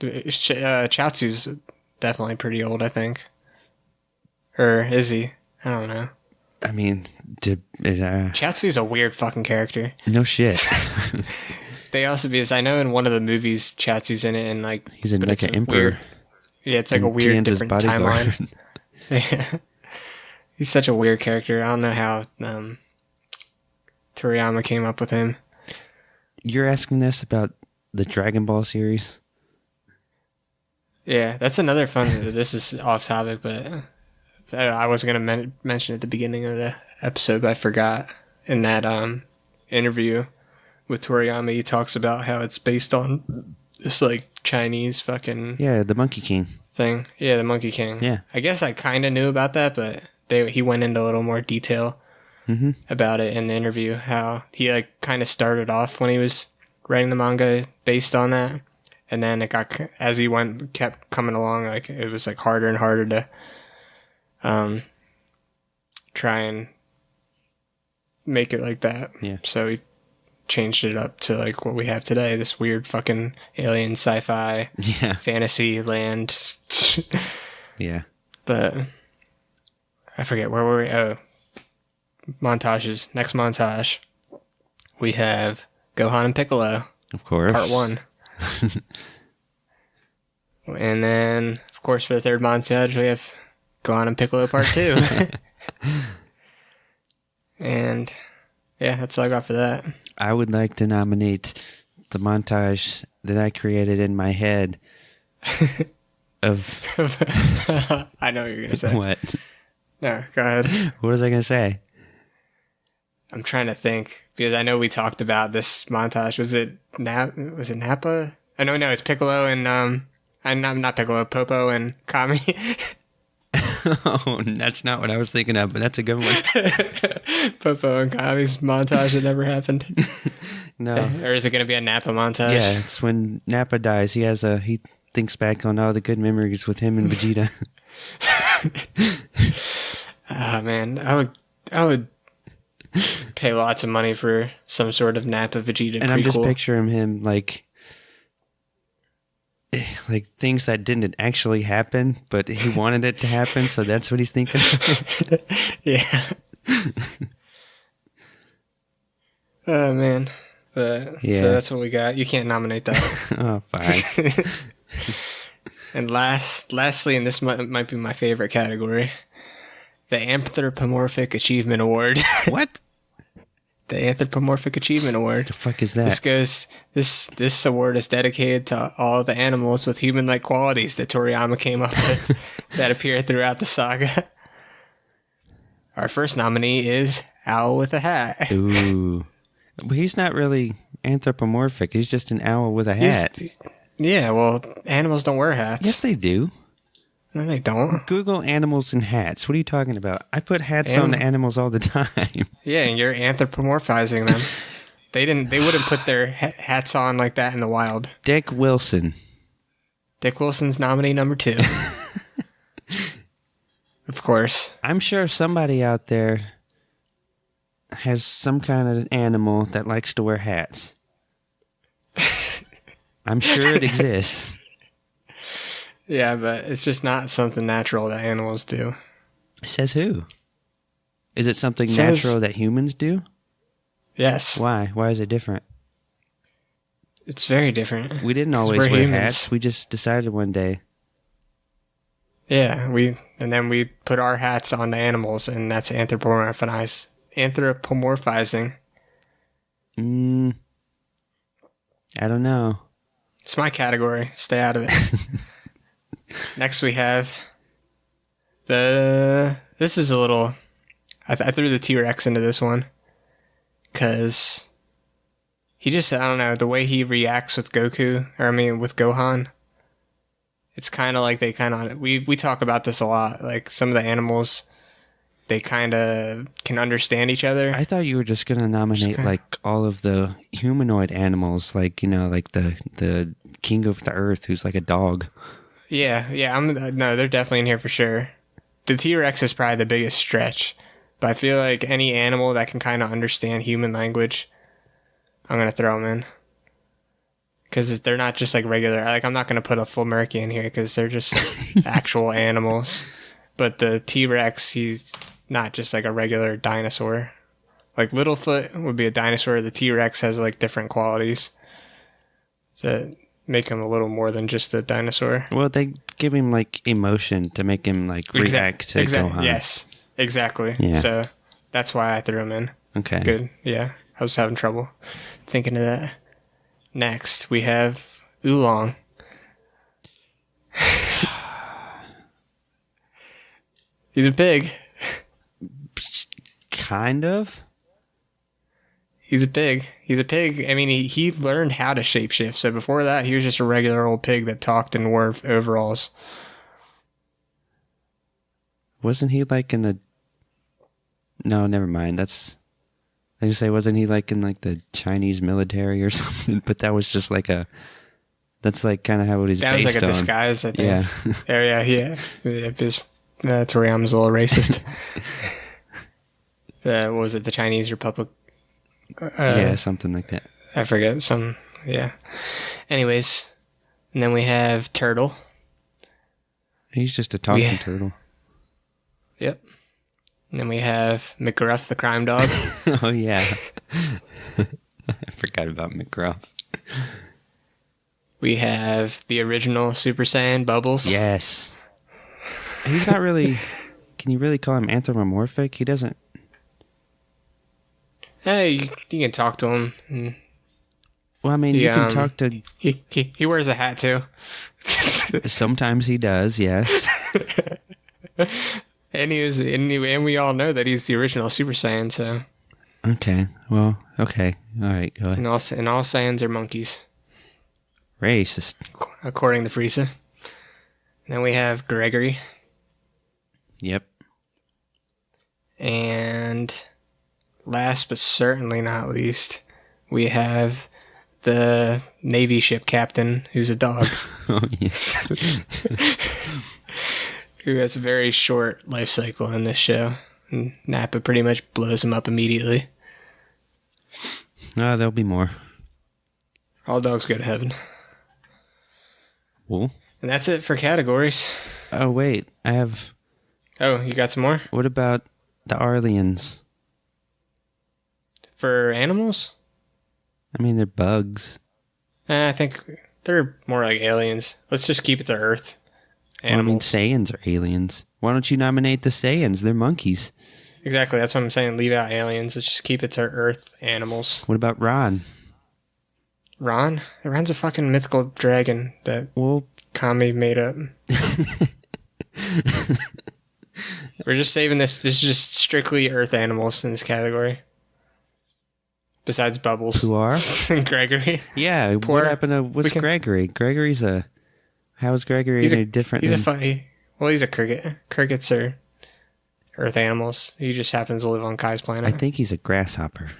Chiaotzu's definitely pretty old, I think. Or is he? I don't know. I mean, Chiaotzu's a weird fucking character. No shit. They also, because I know in one of the movies, Chiaotzu's in it, and like he's in like an emperor. Weird, yeah, it's like a weird Tien's different timeline. Yeah. He's such a weird character. I don't know how Toriyama came up with him. You're asking this about the Dragon Ball series? Yeah, that's another fun. This is off topic, but I was gonna mention at the beginning of the episode, but I forgot. In that interview with Toriyama, he talks about how it's based on this like Chinese fucking the Monkey King thing. Yeah, the Monkey King. Yeah, I guess I kind of knew about that, but he went into a little more detail about it in the interview. How he like kind of started off when he was writing the manga based on that, and then it got as he kept coming along, like it was like harder and harder to try and make it like that. Yeah. So he changed it up to like what we have today, this weird fucking alien sci-fi fantasy land. Yeah. But I forget where were we. Oh, montages. Next montage we have Gohan and Piccolo, of course, part 1. And then of course for the third montage we have Gohan and Piccolo part 2. And yeah, that's all I got for that. I would like to nominate the montage that I created in my head of... I know what you're going to say. What? No, go ahead. What was I going to say? I'm trying to think, because I know we talked about this montage. Was it Nappa? Oh, no, it's Piccolo and... I'm not Piccolo, Popo and Kami. Oh, that's not what I was thinking of, but that's a good one. Popo and Kami's montage that never happened. No. Or is it going to be a Nappa montage? Yeah, it's when Nappa dies. He thinks back on all the good memories with him and Vegeta. Oh man, I would pay lots of money for some sort of Nappa Vegeta And prequel. I'm just picturing him like things that didn't actually happen, but he wanted it to happen, so that's what he's thinking. Yeah. Oh man. But Yeah. so that's what we got. You can't nominate that. Oh, fine. And lastly, and this might be my favorite category, the Anthropomorphic Achievement Award. What? The Anthropomorphic Achievement Award. The fuck is that? This award is dedicated to all the animals with human-like qualities that Toriyama came up with that appear throughout the saga. Our first nominee is Owl with a Hat. Ooh. But he's not really anthropomorphic. He's just an owl with a hat. Yeah, well, animals don't wear hats. Yes, they do. No, they don't. Google animals and hats. What are you talking about? I put hats on the animals all the time. Yeah, and you're anthropomorphizing them. They wouldn't put their hats on like that in the wild. Dick Wilson. Dick Wilson's nominee number 2. Of course. I'm sure somebody out there has some kind of animal that likes to wear hats. I'm sure it exists. Yeah, but it's just not something natural that animals do. Says who? Is it something Says- natural that humans do? Yes. Why? Why is it different? It's very different. We didn't always we're wear humans. hats. We just decided one day. Yeah, and then we put our hats on the animals, and that's anthropomorphizing. I don't know. It's my category. Stay out of it. Next we have this is a little, I threw the T-Rex into this one because he just, I don't know, the way he reacts with with Gohan, it's kind of like we talk about this a lot, like some of the animals, they kind of can understand each other. I thought you were just going to nominate like all of the humanoid animals, like, like the king of the earth who's like a dog. Yeah, no, they're definitely in here for sure. The T-Rex is probably the biggest stretch, but I feel like any animal that can kind of understand human language, I'm going to throw them in. Because they're not just like regular, like I'm not going to put a full Murky in here because they're just actual animals. But the T-Rex, he's not just like a regular dinosaur. Like Littlefoot would be a dinosaur, the T-Rex has like different qualities that make him a little more than just a dinosaur. Well, they give him like emotion to make him like react to Gohan. Yes, exactly. Yeah. So that's why I threw him in. Okay. Good. Yeah, I was having trouble thinking of that. Next, we have Oolong. He's a pig. Kind of. He's a pig. I mean, he learned how to shapeshift. So before that, he was just a regular old pig that talked and wore overalls. Wasn't he like in the... No, never mind. That's... I just say, wasn't he like in like the Chinese military or something? But that was just like a... That's like kind of how it is based on. That was like a disguise, I think. Yeah. Yeah. Toriyama's a little racist. What was it? The Chinese Republic? Yeah, something like that. I forget. Yeah. Anyways, and then we have Turtle. He's just a talking turtle. Yep. And then we have McGruff the crime dog. Oh, yeah. I forgot about McGruff. We have the original Super Saiyan Bubbles. Yes. He's not really... Can you really call him anthropomorphic? He doesn't... Hey, you can talk to him. Well, I mean, you can talk to... He wears a hat, too. Sometimes he does, yes. And we all know that he's the original Super Saiyan, so... Okay, well, okay. All right, go ahead. And all Saiyans are monkeys. Racist. According to Frieza. And then we have Gregory. Yep. And last but certainly not least, we have the Navy ship captain, who's a dog. Oh, yes. Who has a very short life cycle in this show. And Nappa pretty much blows him up immediately. There'll be more. All dogs go to heaven. Well. And that's it for categories. Oh, wait. I have... Oh, you got some more? What about the Arlians? For animals? I mean, they're bugs. I think they're more like aliens. Let's just keep it to Earth. Animals. Well, I mean, Saiyans are aliens. Why don't you nominate the Saiyans? They're monkeys. Exactly, that's what I'm saying. Leave out aliens. Let's just keep it to Earth animals. What about Ron? Ron? Ron's a fucking mythical dragon that Kami made up. We're just saving this. This is just strictly Earth animals in this category. Besides Bubbles. Who are? And Gregory. Yeah, what happened to... What's Gregory? Gregory's a... How is Gregory any different He's than... a funny... Well, he's a cricket. Crickets are Earth animals. He just happens to live on Kai's planet. I think he's a grasshopper.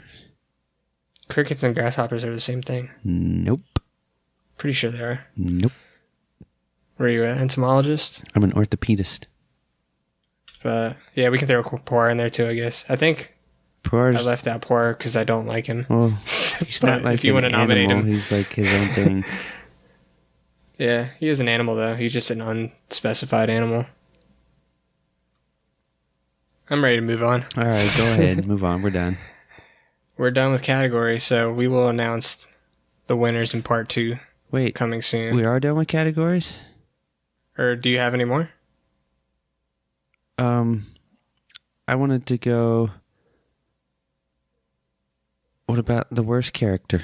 Crickets and grasshoppers are the same thing. Nope. Pretty sure they are. Nope. Were you an entomologist? I'm an orthopedist. But, yeah, we can throw Poir in there too, I guess. I think I left out Poir because I don't like him. Well, he's not like if you want to nominate him. He's like his own thing. Yeah, he is an animal, though. He's just an unspecified animal. I'm ready to move on. All right, go ahead. Move on. We're done. We're done with categories, so we will announce the winners in part 2. Wait. Coming soon. We are done with categories? Or do you have any more? I wanted to go... What about the worst character?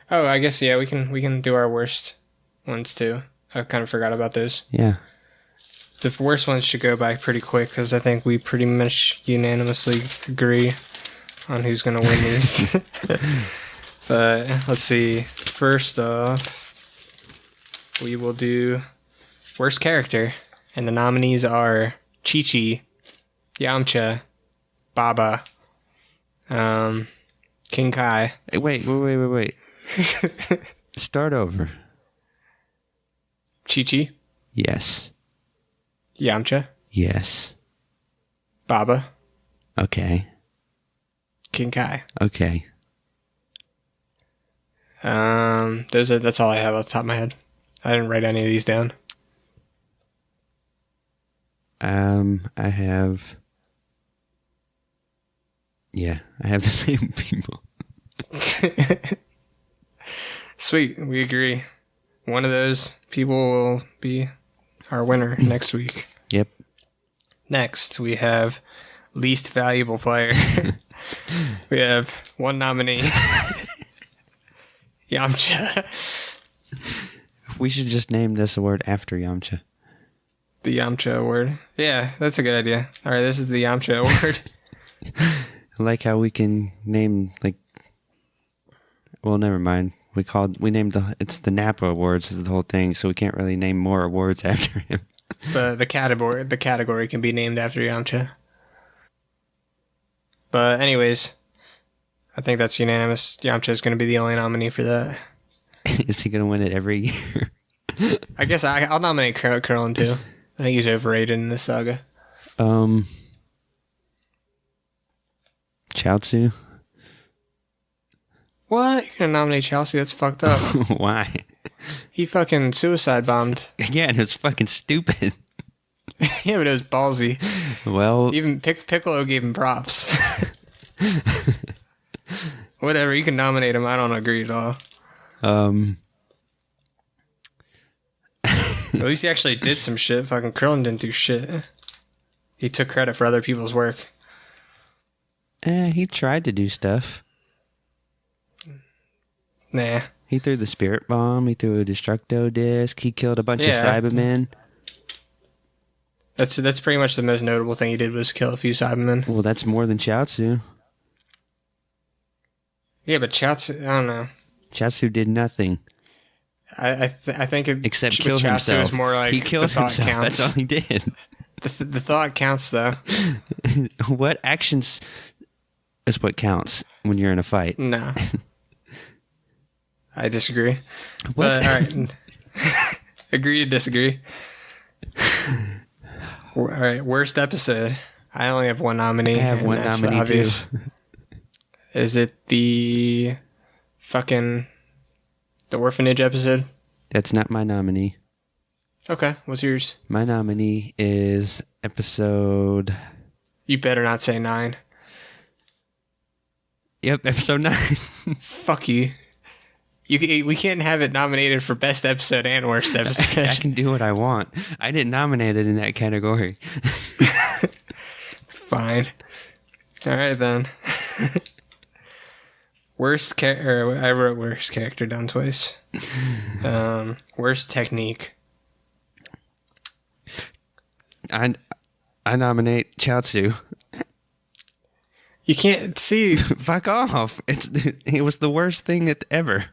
Oh, I guess, yeah, we can do our worst ones, too. I kind of forgot about those. Yeah. The worst ones should go by pretty quick, because I think we pretty much unanimously agree on who's going to win these. But, let's see. First off, we will do worst character. And the nominees are Chi-Chi, Yamcha, Baba, King Kai. Hey, wait. Start over. Chi-Chi, Yes. Yamcha, Yes. Baba, Okay. King Kai. Okay. That's all I have off the top of my head. I didn't write any of these down. I have... Yeah, I have the same people. Sweet, we agree. One of those people will be our winner next week. Yep. Next, we have least valuable player. We have one nominee. Yamcha. We should just name this award after Yamcha. The Yamcha Award. Yeah, that's a good idea. All right, this is the Yamcha Award. I like how we can name, like... Well, never mind. We named it's the Nappa Awards is the whole thing, so we can't really name more awards after him. The category can be named after Yamcha. But anyways, I think that's unanimous. Yamcha is going to be the only nominee for that. Is he going to win it every year? I guess I'll nominate Krillin too. I think he's overrated in this saga. Chaozu? What? You're going to nominate Chelsea? That's fucked up. Why? He fucking suicide bombed. Yeah, and it's fucking stupid. Yeah, but it was ballsy. Well... Even Piccolo gave him props. Whatever, you can nominate him. I don't agree at all. At least he actually did some shit. Fucking Krillin didn't do shit. He took credit for other people's work. He tried to do stuff. Nah. He threw the spirit bomb. He threw a destructo disc. He killed a bunch of Cybermen. That's pretty much the most notable thing he did was kill a few Cybermen. Well, that's more than Chaozu. Yeah, but Chaozu, I don't know. Chaozu did nothing. I think except kill himself. Is more like he killed himself. Counts. That's all he did. The thought counts, though. What actions is what counts when you're in a fight? No. I disagree. What? But, all right. Agree to disagree. All right, worst episode. I only have one nominee. I have and one that's nominee obvious. too. Is it the orphanage episode? That's not my nominee. Okay, what's yours? My nominee is episode... You better not say 9. Yep, episode 9. Fuck you. We can't have it nominated for best episode and worst episode. I can do what I want. I didn't nominate it in that category. Fine. All right, then. I wrote worst character down twice. Worst technique. I nominate Chaozu. You can't see. Fuck off. It was the worst thing ever.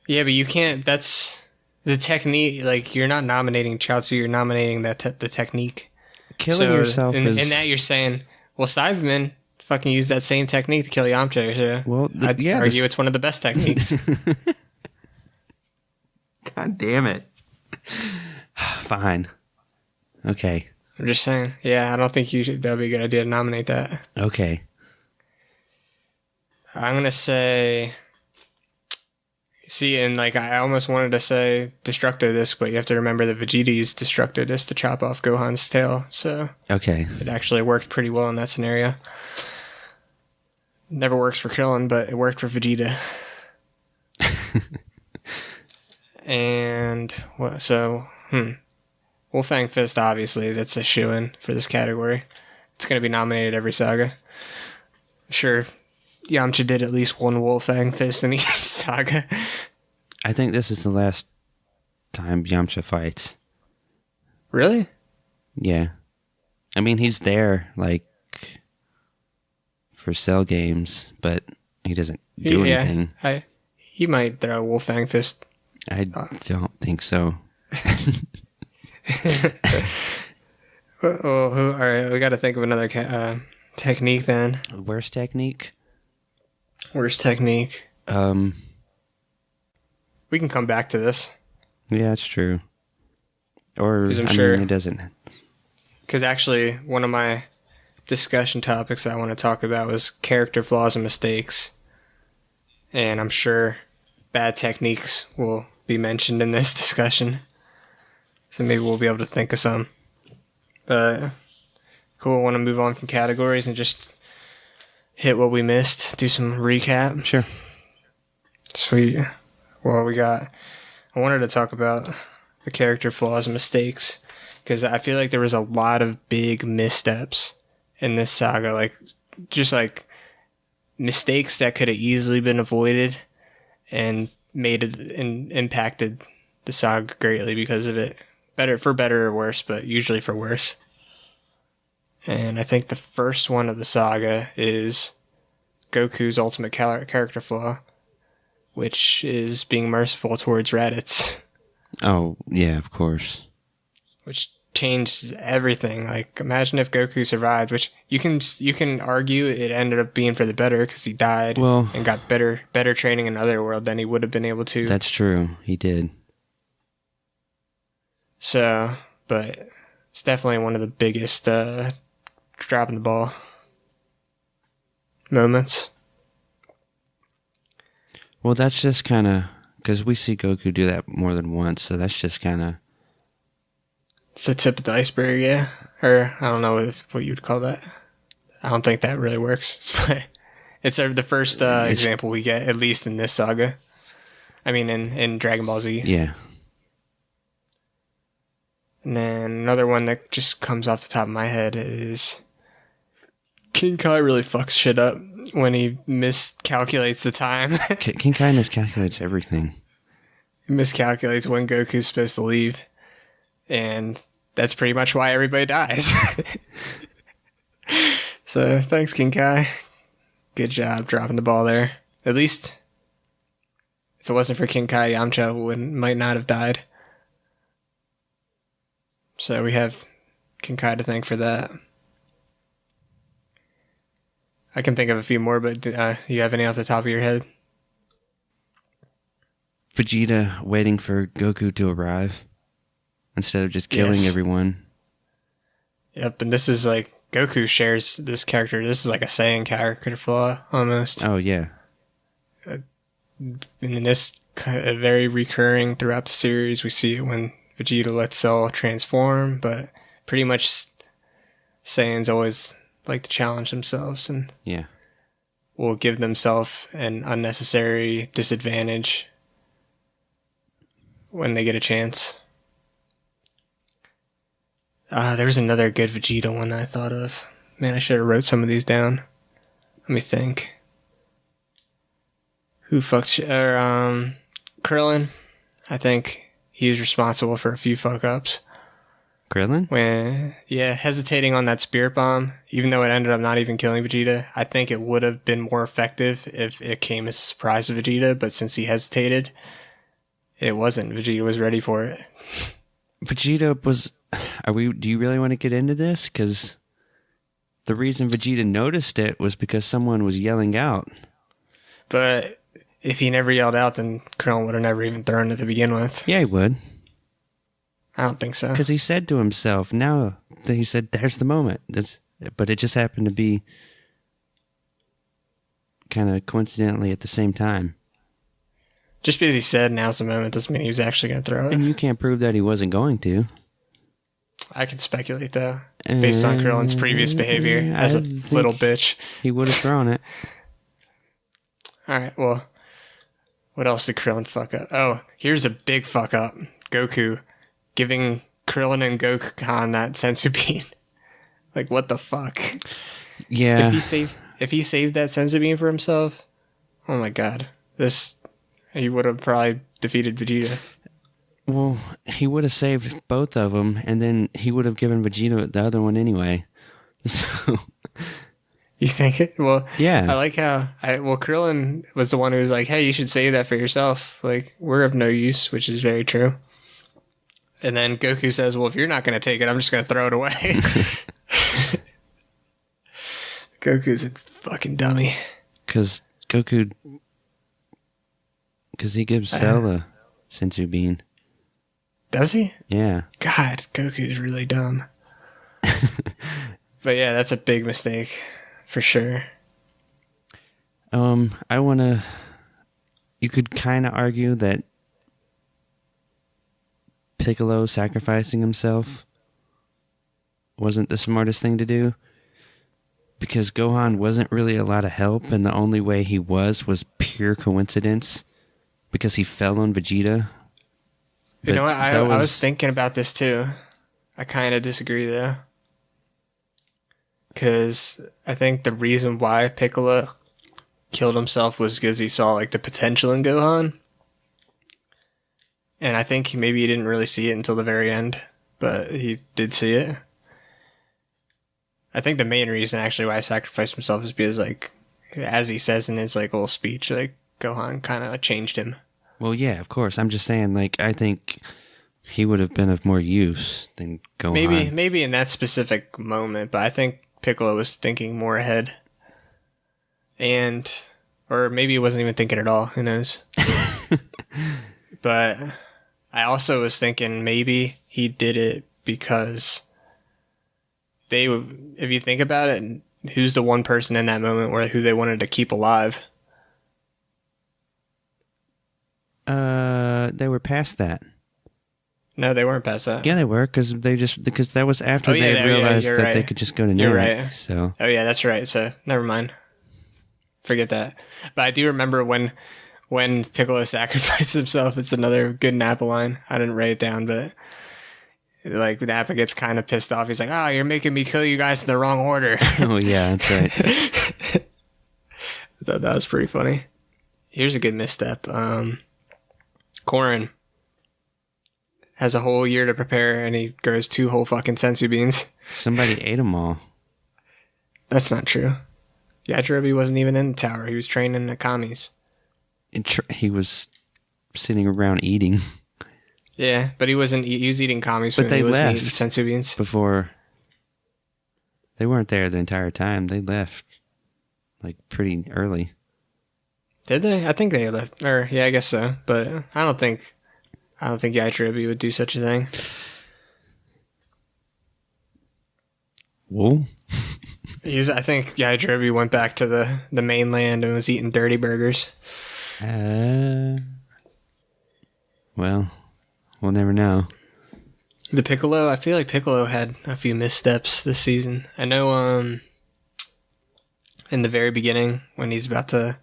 Yeah, but you can't. That's the technique. Like, you're not nominating Chaozu, you're nominating the technique. Killing yourself is... In that you're saying, well, Cyberman fucking used that same technique to kill Yamcha. So well, I'd argue it's one of the best techniques. God damn it. Fine. Okay. I'm just saying. Yeah, I don't think that would be a good idea to nominate that. Okay. I'm going to say... See, and like I almost wanted to say Destructo Disc, but you have to remember that Vegeta used Destructo Disc to chop off Gohan's tail, so okay, it actually worked pretty well in that scenario. Never works for Krillin, but it worked for Vegeta. And what? So, Wolfang Fist, obviously, that's a shoo-in for this category. It's going to be nominated every saga. I'm sure Yamcha did at least one Wolfang Fist in each saga. I think this is the last time Yamcha fights. Really? Yeah. I mean, he's there, like, for Cell games, but he doesn't do anything. He might throw a Wolfang Fist. I don't think so. All right, we got to think of another technique then. Worst technique? Worst technique. We can come back to this. Yeah, it's true. Or, I mean, it doesn't. Because actually, one of my discussion topics I want to talk about was character flaws and mistakes. And I'm sure bad techniques will be mentioned in this discussion. So maybe we'll be able to think of some. But cool, I want to move on from categories and just hit what we missed, do some recap. Sure. Sweet. Well, I wanted to talk about the character flaws and mistakes, because I feel like there was a lot of big missteps in this saga, like just like mistakes that could have easily been avoided and made it and impacted the saga greatly because of it. For better or worse, but usually for worse. And I think the first one of the saga is Goku's ultimate character flaw, which is being merciful towards Raditz. Oh, yeah, of course. Which changed everything. Like, imagine if Goku survived, which you can argue it ended up being for the better because he died and got better training in Otherworld than he would have been able to. That's true. He did. So, but it's definitely one of the biggest dropping the ball moments. Well, that's just kind of... Because we see Goku do that more than once, so that's just kind of... It's the tip of the iceberg, yeah. Or, I don't know what you would call that. I don't think that really works. But it's the first example we get, at least in this saga. I mean, in Dragon Ball Z. Yeah. And then another one that just comes off the top of my head is King Kai really fucks shit up when he miscalculates the time. King Kai miscalculates everything. He miscalculates when Goku's supposed to leave. And that's pretty much why everybody dies. So, thanks, King Kai. Good job dropping the ball there. At least, if it wasn't for King Kai, Yamcha might not have died. So we have can kind of thank for that. I can think of a few more, but you have any off the top of your head? Vegeta waiting for Goku to arrive instead of just killing everyone. Yep, and this is like Goku shares this character. This is like a Saiyan character flaw almost. Oh yeah. And this very recurring throughout the series. We see it when Vegeta lets Cell transform, but pretty much Saiyans always like to challenge themselves and will give themselves an unnecessary disadvantage when they get a chance. There's another good Vegeta one I thought of. Man, I should have wrote some of these down. Let me think. Who fucked Krillin. I think he's responsible for a few fuck-ups. Krillin? Hesitating on that spirit bomb, even though it ended up not even killing Vegeta. I think it would have been more effective if it came as a surprise to Vegeta, but since he hesitated, it wasn't. Vegeta was ready for it. Vegeta was... Do you really want to get into this? Because the reason Vegeta noticed it was because someone was yelling out. But if he never yelled out, then Krillin would have never even thrown it to begin with. Yeah, he would. I don't think so. Because he said to himself, he said, there's the moment. But it just happened to be kind of coincidentally at the same time. Just because he said now's the moment doesn't mean he was actually going to throw it. And you can't prove that he wasn't going to. I can speculate, though, based on Krillin's previous behavior as a little bitch. He would have thrown it. All right, well, what else did Krillin fuck up? Oh, here's a big fuck up. Goku giving Krillin and Goku that senzu bean. Like, what the fuck? Yeah. If he saved that senzu bean for himself, oh my god, he would have probably defeated Vegeta. Well, he would have saved both of them, and then he would have given Vegeta the other one anyway. So, you think it? Well, yeah. I like how Krillin was the one who was like, "Hey, you should save that for yourself. Like, we're of no use," which is very true. And then Goku says, "Well, if you're not going to take it, I'm just going to throw it away." Goku's a fucking dummy. Because he gives Cell a senzu bean. Does he? Yeah. God, Goku's really dumb. But yeah, that's a big mistake, for sure. You could kind of argue that Piccolo sacrificing himself wasn't the smartest thing to do, because Gohan wasn't really a lot of help, and the only way he was pure coincidence, because he fell on Vegeta. You know what? I was thinking about this too. I kind of disagree though. Because I think the reason why Piccolo killed himself was because he saw like the potential in Gohan. And I think maybe he didn't really see it until the very end, but he did see it. I think the main reason actually why he sacrificed himself is because, like, as he says in his like little speech, like Gohan kind of changed him. Well, yeah, of course. I'm just saying, like, I think he would have been of more use than Gohan. Maybe in that specific moment, but I think Piccolo was thinking more ahead. Or maybe he wasn't even thinking at all. Who knows? But I also was thinking maybe he did it because if you think about it, who's the one person in that moment who they wanted to keep alive? They were past that. No, they weren't past that. Yeah, they were, because that was after they realized that they could just go to Namek. You're right. So. Oh yeah, that's right. So never mind. Forget that. But I do remember when Piccolo sacrificed himself. It's another good Nappa line. I didn't write it down, but like Nappa gets kind of pissed off. He's like, "Oh, you're making me kill you guys in the wrong order." Oh yeah, that's right. I thought that was pretty funny. Here's a good misstep. Korin has a whole year to prepare, and he grows 2 whole fucking senzu beans. Somebody ate them all. That's not true. Yajirobe wasn't even in the tower. He was training the commies. He was sitting around eating. Yeah, but he wasn't. He was eating commies food. But they he wasn't left eating senzu beans before They weren't there the entire time. They left like pretty early. Did they? I think they left. Or yeah, I guess so. But I don't think Yajirobe would do such a thing. Well, I think Yajirobe went back to the mainland and was eating dirty burgers. Well, we'll never know. The Piccolo, I feel like Piccolo had a few missteps this season. I know in the very beginning when he's about to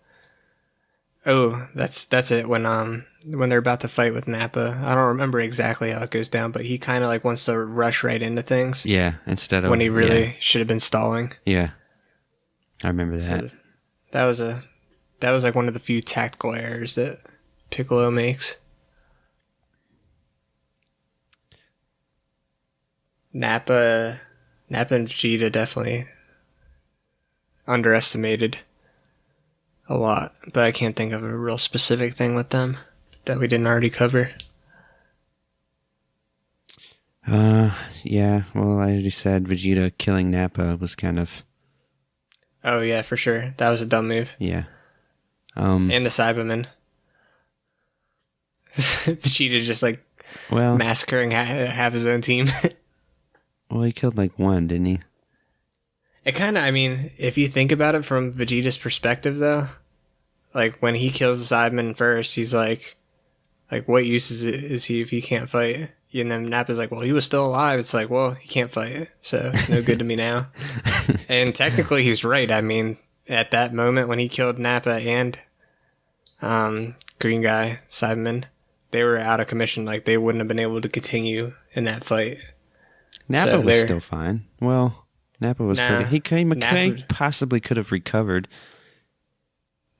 that's it, when they're about to fight with Nappa. I don't remember exactly how it goes down, but he kind of like wants to rush right into things. Yeah, instead of when he really should have been stalling. Yeah. I remember that. So that was like one of the few tactical errors that Piccolo makes. Nappa and Vegeta definitely underestimated a lot, but I can't think of a real specific thing with them that we didn't already cover. Yeah, well, I already said Vegeta killing Nappa was kind of... Oh yeah, for sure. That was a dumb move. Yeah. And the Cybermen. Vegeta just like massacring half his own team. Well, he killed like one, didn't he? It kind of, I mean, if you think about it from Vegeta's perspective, though, like when he kills the Cyberman first, he's like, what use is he if he can't fight? And then Nappa's like, well, he was still alive. It's like, well, he can't fight, so it's no good to me now. And technically, he's right. I mean, at that moment when he killed Nappa and Green Guy, Cyberman, they were out of commission. Like, they wouldn't have been able to continue in that fight. Nappa was still fine. Well, Nappa was pretty... He possibly could have recovered.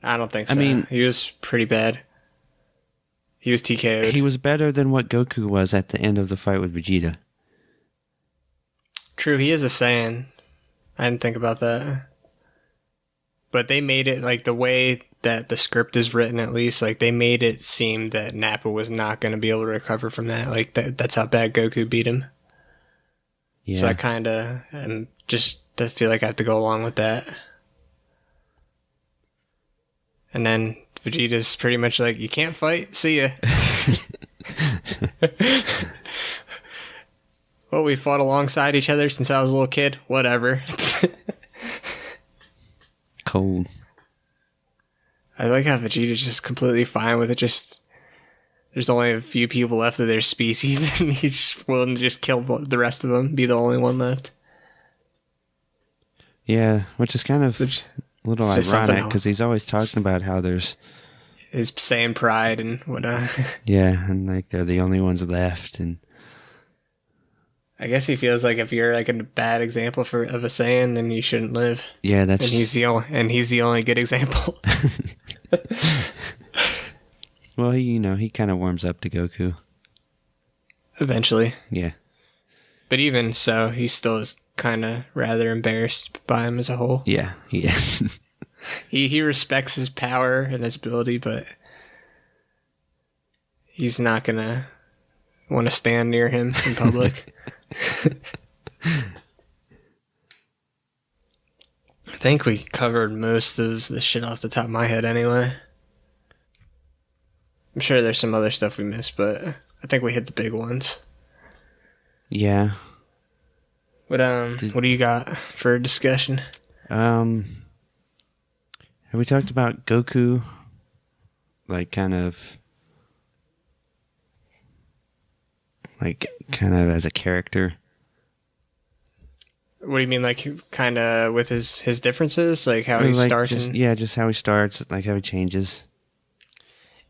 I don't think so. I mean... He was pretty bad. He was TKO'd. He was better than what Goku was at the end of the fight with Vegeta. True, he is a Saiyan. I didn't think about that. But they made it, like, the way that the script is written, at least, like, they made it seem that Nappa was not going to be able to recover from that. Like, that's how bad Goku beat him. Yeah. So I kind of am just I feel like I have to go along with that. And then Vegeta's pretty much like, you can't fight? See ya. Well, we fought alongside each other since I was a little kid. Whatever. Cold. I like how Vegeta's just completely fine with it. Just there's only a few people left of their species, and he's just willing to just kill the rest of them, be the only one left. Yeah, which is kind of a little ironic, because he's always talking about how there's... his Saiyan pride and whatnot. Yeah, and like they're the only ones left, and... I guess he feels like if you're like a bad example of a Saiyan, then you shouldn't live. Yeah, that's... And he's the only good example. Well, he kind of warms up to Goku. Eventually. Yeah. But even so, he still is kind of rather embarrassed by him as a whole. Yeah, he is. He respects his power and his ability, but he's not going to want to stand near him in public. I think we covered most of the shit off the top of my head anyway. I'm sure there's some other stuff we missed, but I think we hit the big ones. Yeah. What do you got for Have discussion? we talked about Goku, like kind of as a character? What do you mean, like kind of with his differences, like how he starts? Just how he starts, like how he changes.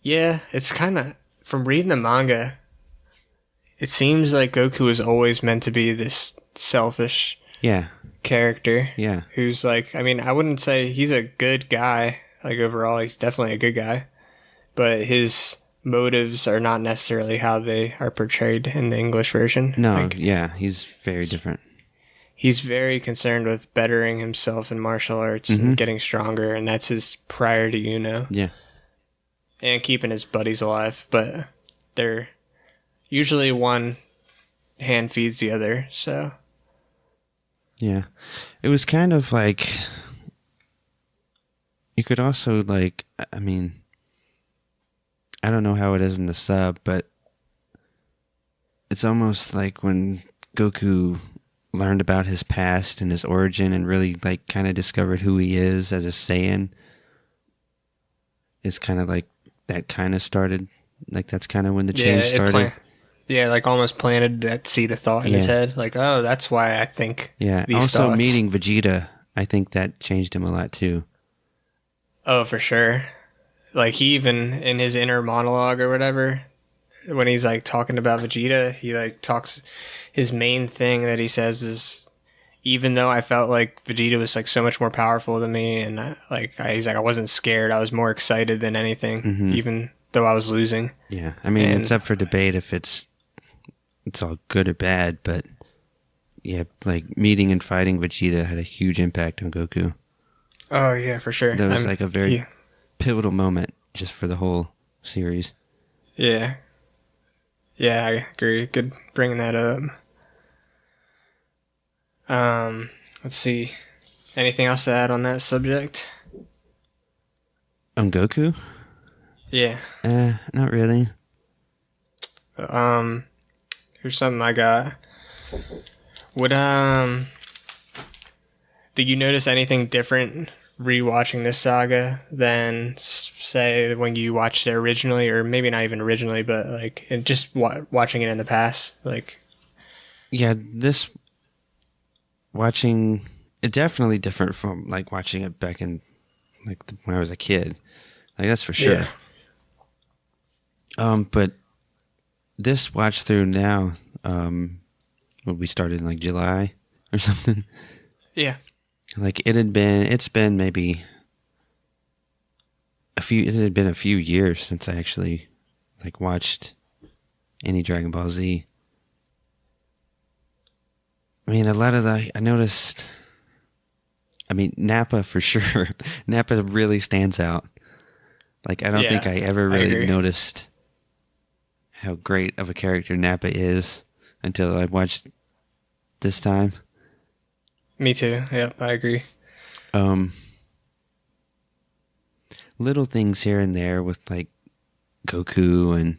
Yeah, it's kind of, from reading the manga, it seems like Goku is always meant to be this selfish character. Yeah. Who's like, I mean, I wouldn't say he's a good guy. Like overall, he's definitely a good guy. But his motives are not necessarily how they are portrayed in the English version. No, he's very different. He's very concerned with bettering himself in martial arts and getting stronger, and that's his priority, Yeah. And keeping his buddies alive, but they're usually one hand feeds the other, so Yeah. It was kind of like, you could also like, I mean, I don't know how it is in the sub, but it's almost like when Goku learned about his past and his origin and really like kind of discovered who he is as a Saiyan. It's kind of like that kind of started, like that's kind of when the change started. Like almost planted that seed of thought in his head. Like, oh, that's why I think these also thoughts. Meeting Vegeta, I think that changed him a lot too. Oh, for sure. Like he even in his inner monologue or whatever, when he's like talking about Vegeta, he like talks, his main thing that he says is, even though I felt like Vegeta was like so much more powerful than me, and he's like, I wasn't scared, I was more excited than anything, even though I was losing. Yeah, I mean, it's up for debate if it's all good or bad, but yeah, like meeting and fighting Vegeta had a huge impact on Goku. Oh yeah, for sure. That was like a very pivotal moment just for the whole series. Yeah. Yeah, I agree. Good bringing that up. Let's see. Anything else to add on that subject? On Goku? Yeah. Not really. Here's something I got. Did you notice anything different rewatching this saga than say when you watched it originally, or maybe not even originally, but like just watching it in the past? Like, yeah, this watching it definitely different from like watching it back in like when I was a kid. Like that's for sure. Yeah. But this watch through now, we started in like July or something. Yeah. Like it's been maybe it had been a few years since I actually like watched any Dragon Ball Z. I mean, a lot of I noticed, I mean, Nappa for sure. Nappa really stands out. Like, I don't think I ever really noticed how great of a character Nappa is until I watched this time. Me too. Yep, I agree. Little things here and there with like Goku and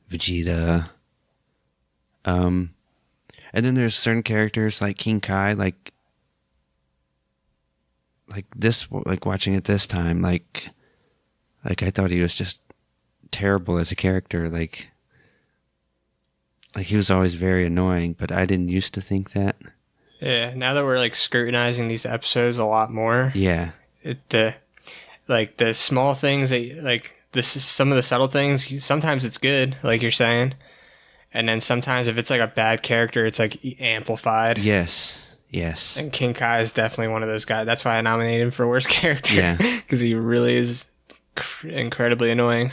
Vegeta. And then there's certain characters like King Kai, like this, like watching it this time, like I thought he was just terrible as a character. Like he was always very annoying, but I didn't used to think that. Yeah, now that we're like scrutinizing these episodes a lot more. Yeah. The small things that like some of the subtle things, sometimes it's good, like you're saying. And then sometimes if it's like a bad character, it's like amplified. Yes. And King Kai is definitely one of those guys. That's why I nominated him for worst character. Yeah. Because he really is incredibly annoying.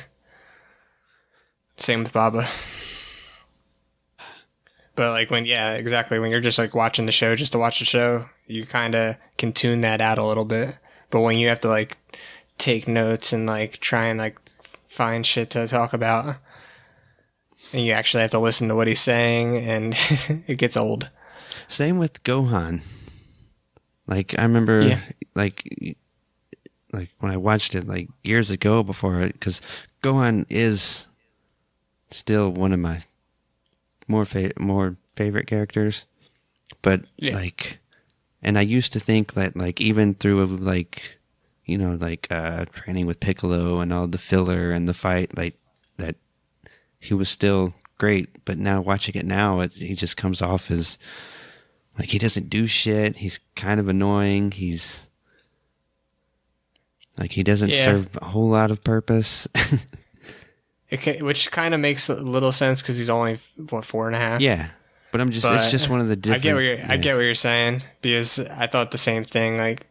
Same with Baba. But like when you're just like watching the show just to watch the show, you kind of can tune that out a little bit. But when you have to like take notes and like try and like find shit to talk about, and you actually have to listen to what he's saying, and it gets old. Same with Gohan. Like I remember, like when I watched it like years ago before it, because Gohan is still one of my more favorite characters, but like, and I used to think that like even through like, you know, like training with Piccolo and all the filler and the fight, like that he was still great. But now watching it now, he just comes off as like he doesn't do shit. He's kind of annoying. He's like he doesn't serve a whole lot of purpose. Which kind of makes a little sense because he's only 4.5. Yeah, but it's just one of the different. I get what you're saying, because I thought the same thing. Like,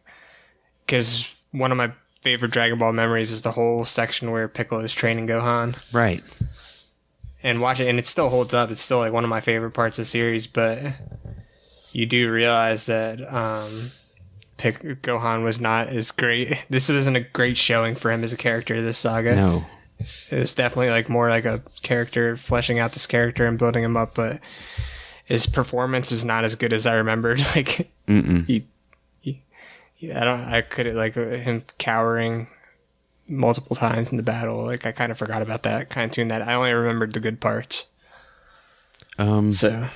because one of my favorite Dragon Ball memories is the whole section where Piccolo is training Gohan. Right. And watch it, and it still holds up. It's still like one of my favorite parts of the series. But you do realize that Gohan was not as great. This wasn't a great showing for him as a character. This saga. No. It was definitely like more like a character, fleshing out this character and building him up, but his performance is not as good as I remembered. Like I could like him cowering multiple times in the battle. Like I kind of forgot about that. Kind of tuned that. I only remembered the good parts. So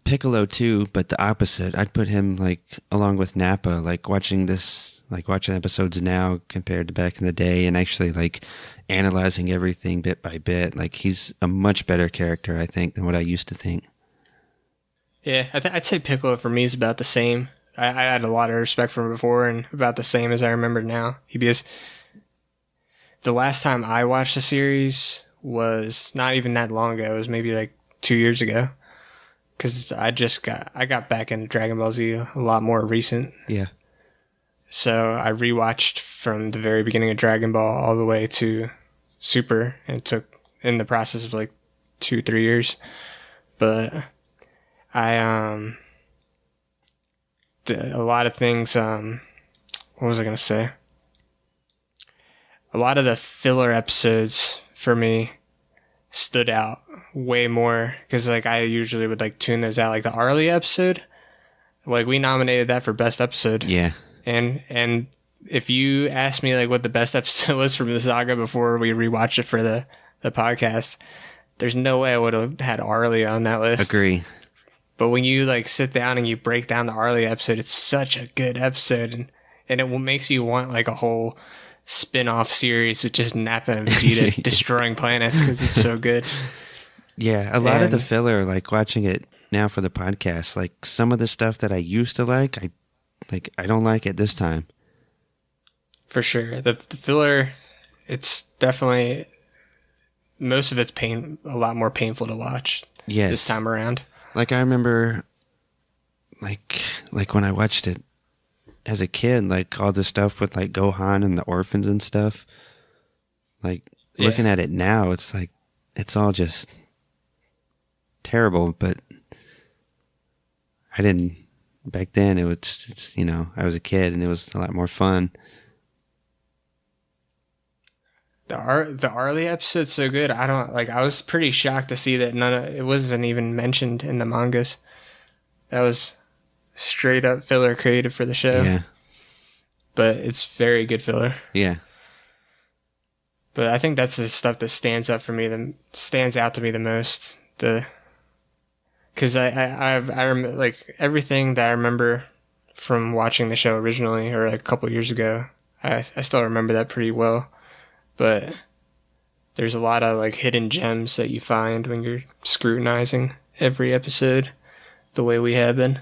Piccolo too, but the opposite. I'd put him like along with Nappa, like watching episodes now compared to back in the day, and actually like analyzing everything bit by bit. Like he's a much better character, I think, than what I used to think. Yeah, I'd say Piccolo for me is about the same. I had a lot of respect for him before, and about the same as I remember now. Because the last time I watched the series was not even that long ago. It was maybe like 2 years ago. Because I got back into Dragon Ball Z a lot more recent. Yeah. So I rewatched from the very beginning of Dragon Ball all the way to Super, and it took in the process of like 2-3 years. But I did a lot of things. What was I gonna say? A lot of the filler episodes for me stood out way more because like I usually would like tune those out. Like the Arlie episode, like we nominated that for best episode. Yeah. And if you asked me like what the best episode was from the saga before we rewatched it for the podcast, there's no way I would have had Arlie on that list. Agree. But when you like sit down and you break down the Arlie episode, it's such a good episode, and it makes you want like a whole spin-off series with just Nappa and Vegeta destroying planets because it's so good. Yeah, a lot of the filler, like watching it now for the podcast, like some of the stuff that I used to like, I don't like it this time. For sure. The filler, it's definitely, most of it's a lot more painful to watch this time around. Like I remember, like when I watched it as a kid, like all the stuff with like Gohan and the orphans and stuff, like looking at it now, it's like, it's all just terrible, but I didn't, back then it's I was a kid and it was a lot more fun. The Arlie episode's so good. I was pretty shocked to see that it wasn't even mentioned in the mangas. That was straight up filler created for the show. Yeah. But it's very good filler. Yeah. But I think that's the stuff that stands out to me the most. Because I remember like everything that I remember from watching the show originally or like a couple years ago. I still remember that pretty well. But there's a lot of like hidden gems that you find when you're scrutinizing every episode the way we have been.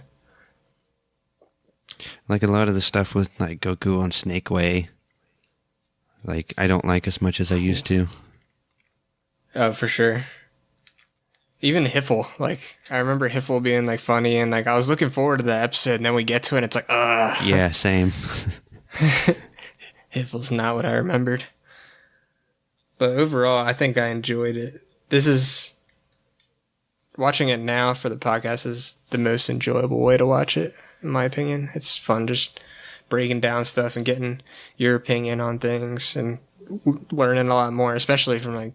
Like a lot of the stuff with like Goku on Snake Way, like I don't like as much as I used to. Oh, for sure. Even Hiffle, like I remember Hiffle being like funny, and like I was looking forward to the episode, and then we get to it and it's like, ugh. Yeah, same. Hiffle's not what I remembered. But overall, I think I enjoyed it. Watching it now for the podcast is the most enjoyable way to watch it, in my opinion. It's fun just breaking down stuff and getting your opinion on things and learning a lot more, especially from like,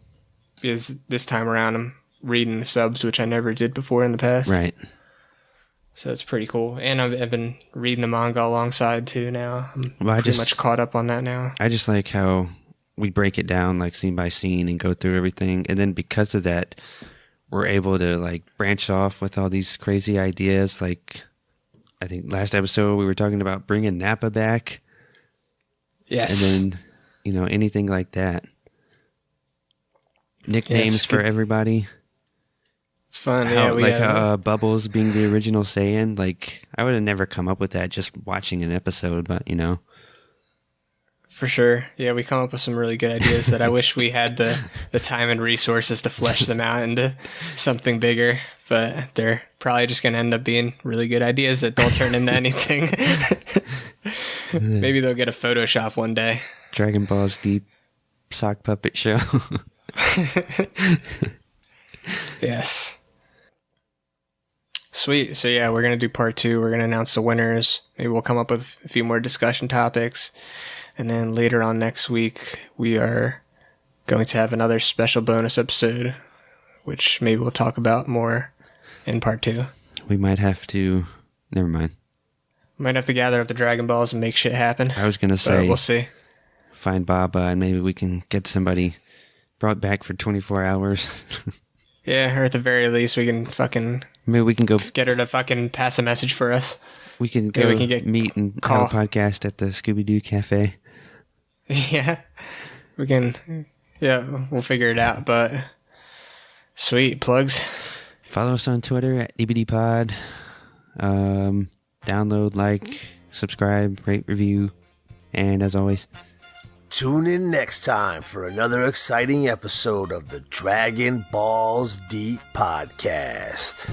because this time around I'm reading the subs, which I never did before in the past. Right. So it's pretty cool. And I've been reading the manga alongside too now. I'm pretty much caught up on that now. I just like how we break it down like scene by scene and go through everything. And then because of that, we're able to like branch off with all these crazy ideas. Like I think last episode we were talking about bringing Nappa back. Yes. And then, anything like that. Nicknames for everybody. It's fun. Bubbles being the original Saiyan. Like I would have never come up with that just watching an episode, but For sure. Yeah, we come up with some really good ideas that I wish we had the time and resources to flesh them out into something bigger. But they're probably just going to end up being really good ideas that don't turn into anything. Maybe they'll get a Photoshop one day. Dragon Ball's Deep Sock Puppet Show. Yes. Sweet. So yeah, we're going to do part 2. We're going to announce the winners. Maybe we'll come up with a few more discussion topics. And then later on next week, we are going to have another special bonus episode which maybe we'll talk about more in part 2. We might have to... Never mind. Might have to gather up the Dragon Balls and make shit happen. I was going to say... we'll see. Find Baba and maybe we can get somebody brought back for 24 hours. Yeah, or at the very least, we can fucking... Maybe we can go... Get her to fucking pass a message for us. We can go meet and have a podcast at the Scooby-Doo Cafe. Yeah. We can... Yeah, we'll figure it out, but... Sweet. Plugs? Follow us on Twitter at DBDpod. Download, like, subscribe, rate, review, and as always... Tune in next time for another exciting episode of the Dragon Balls Deep Podcast.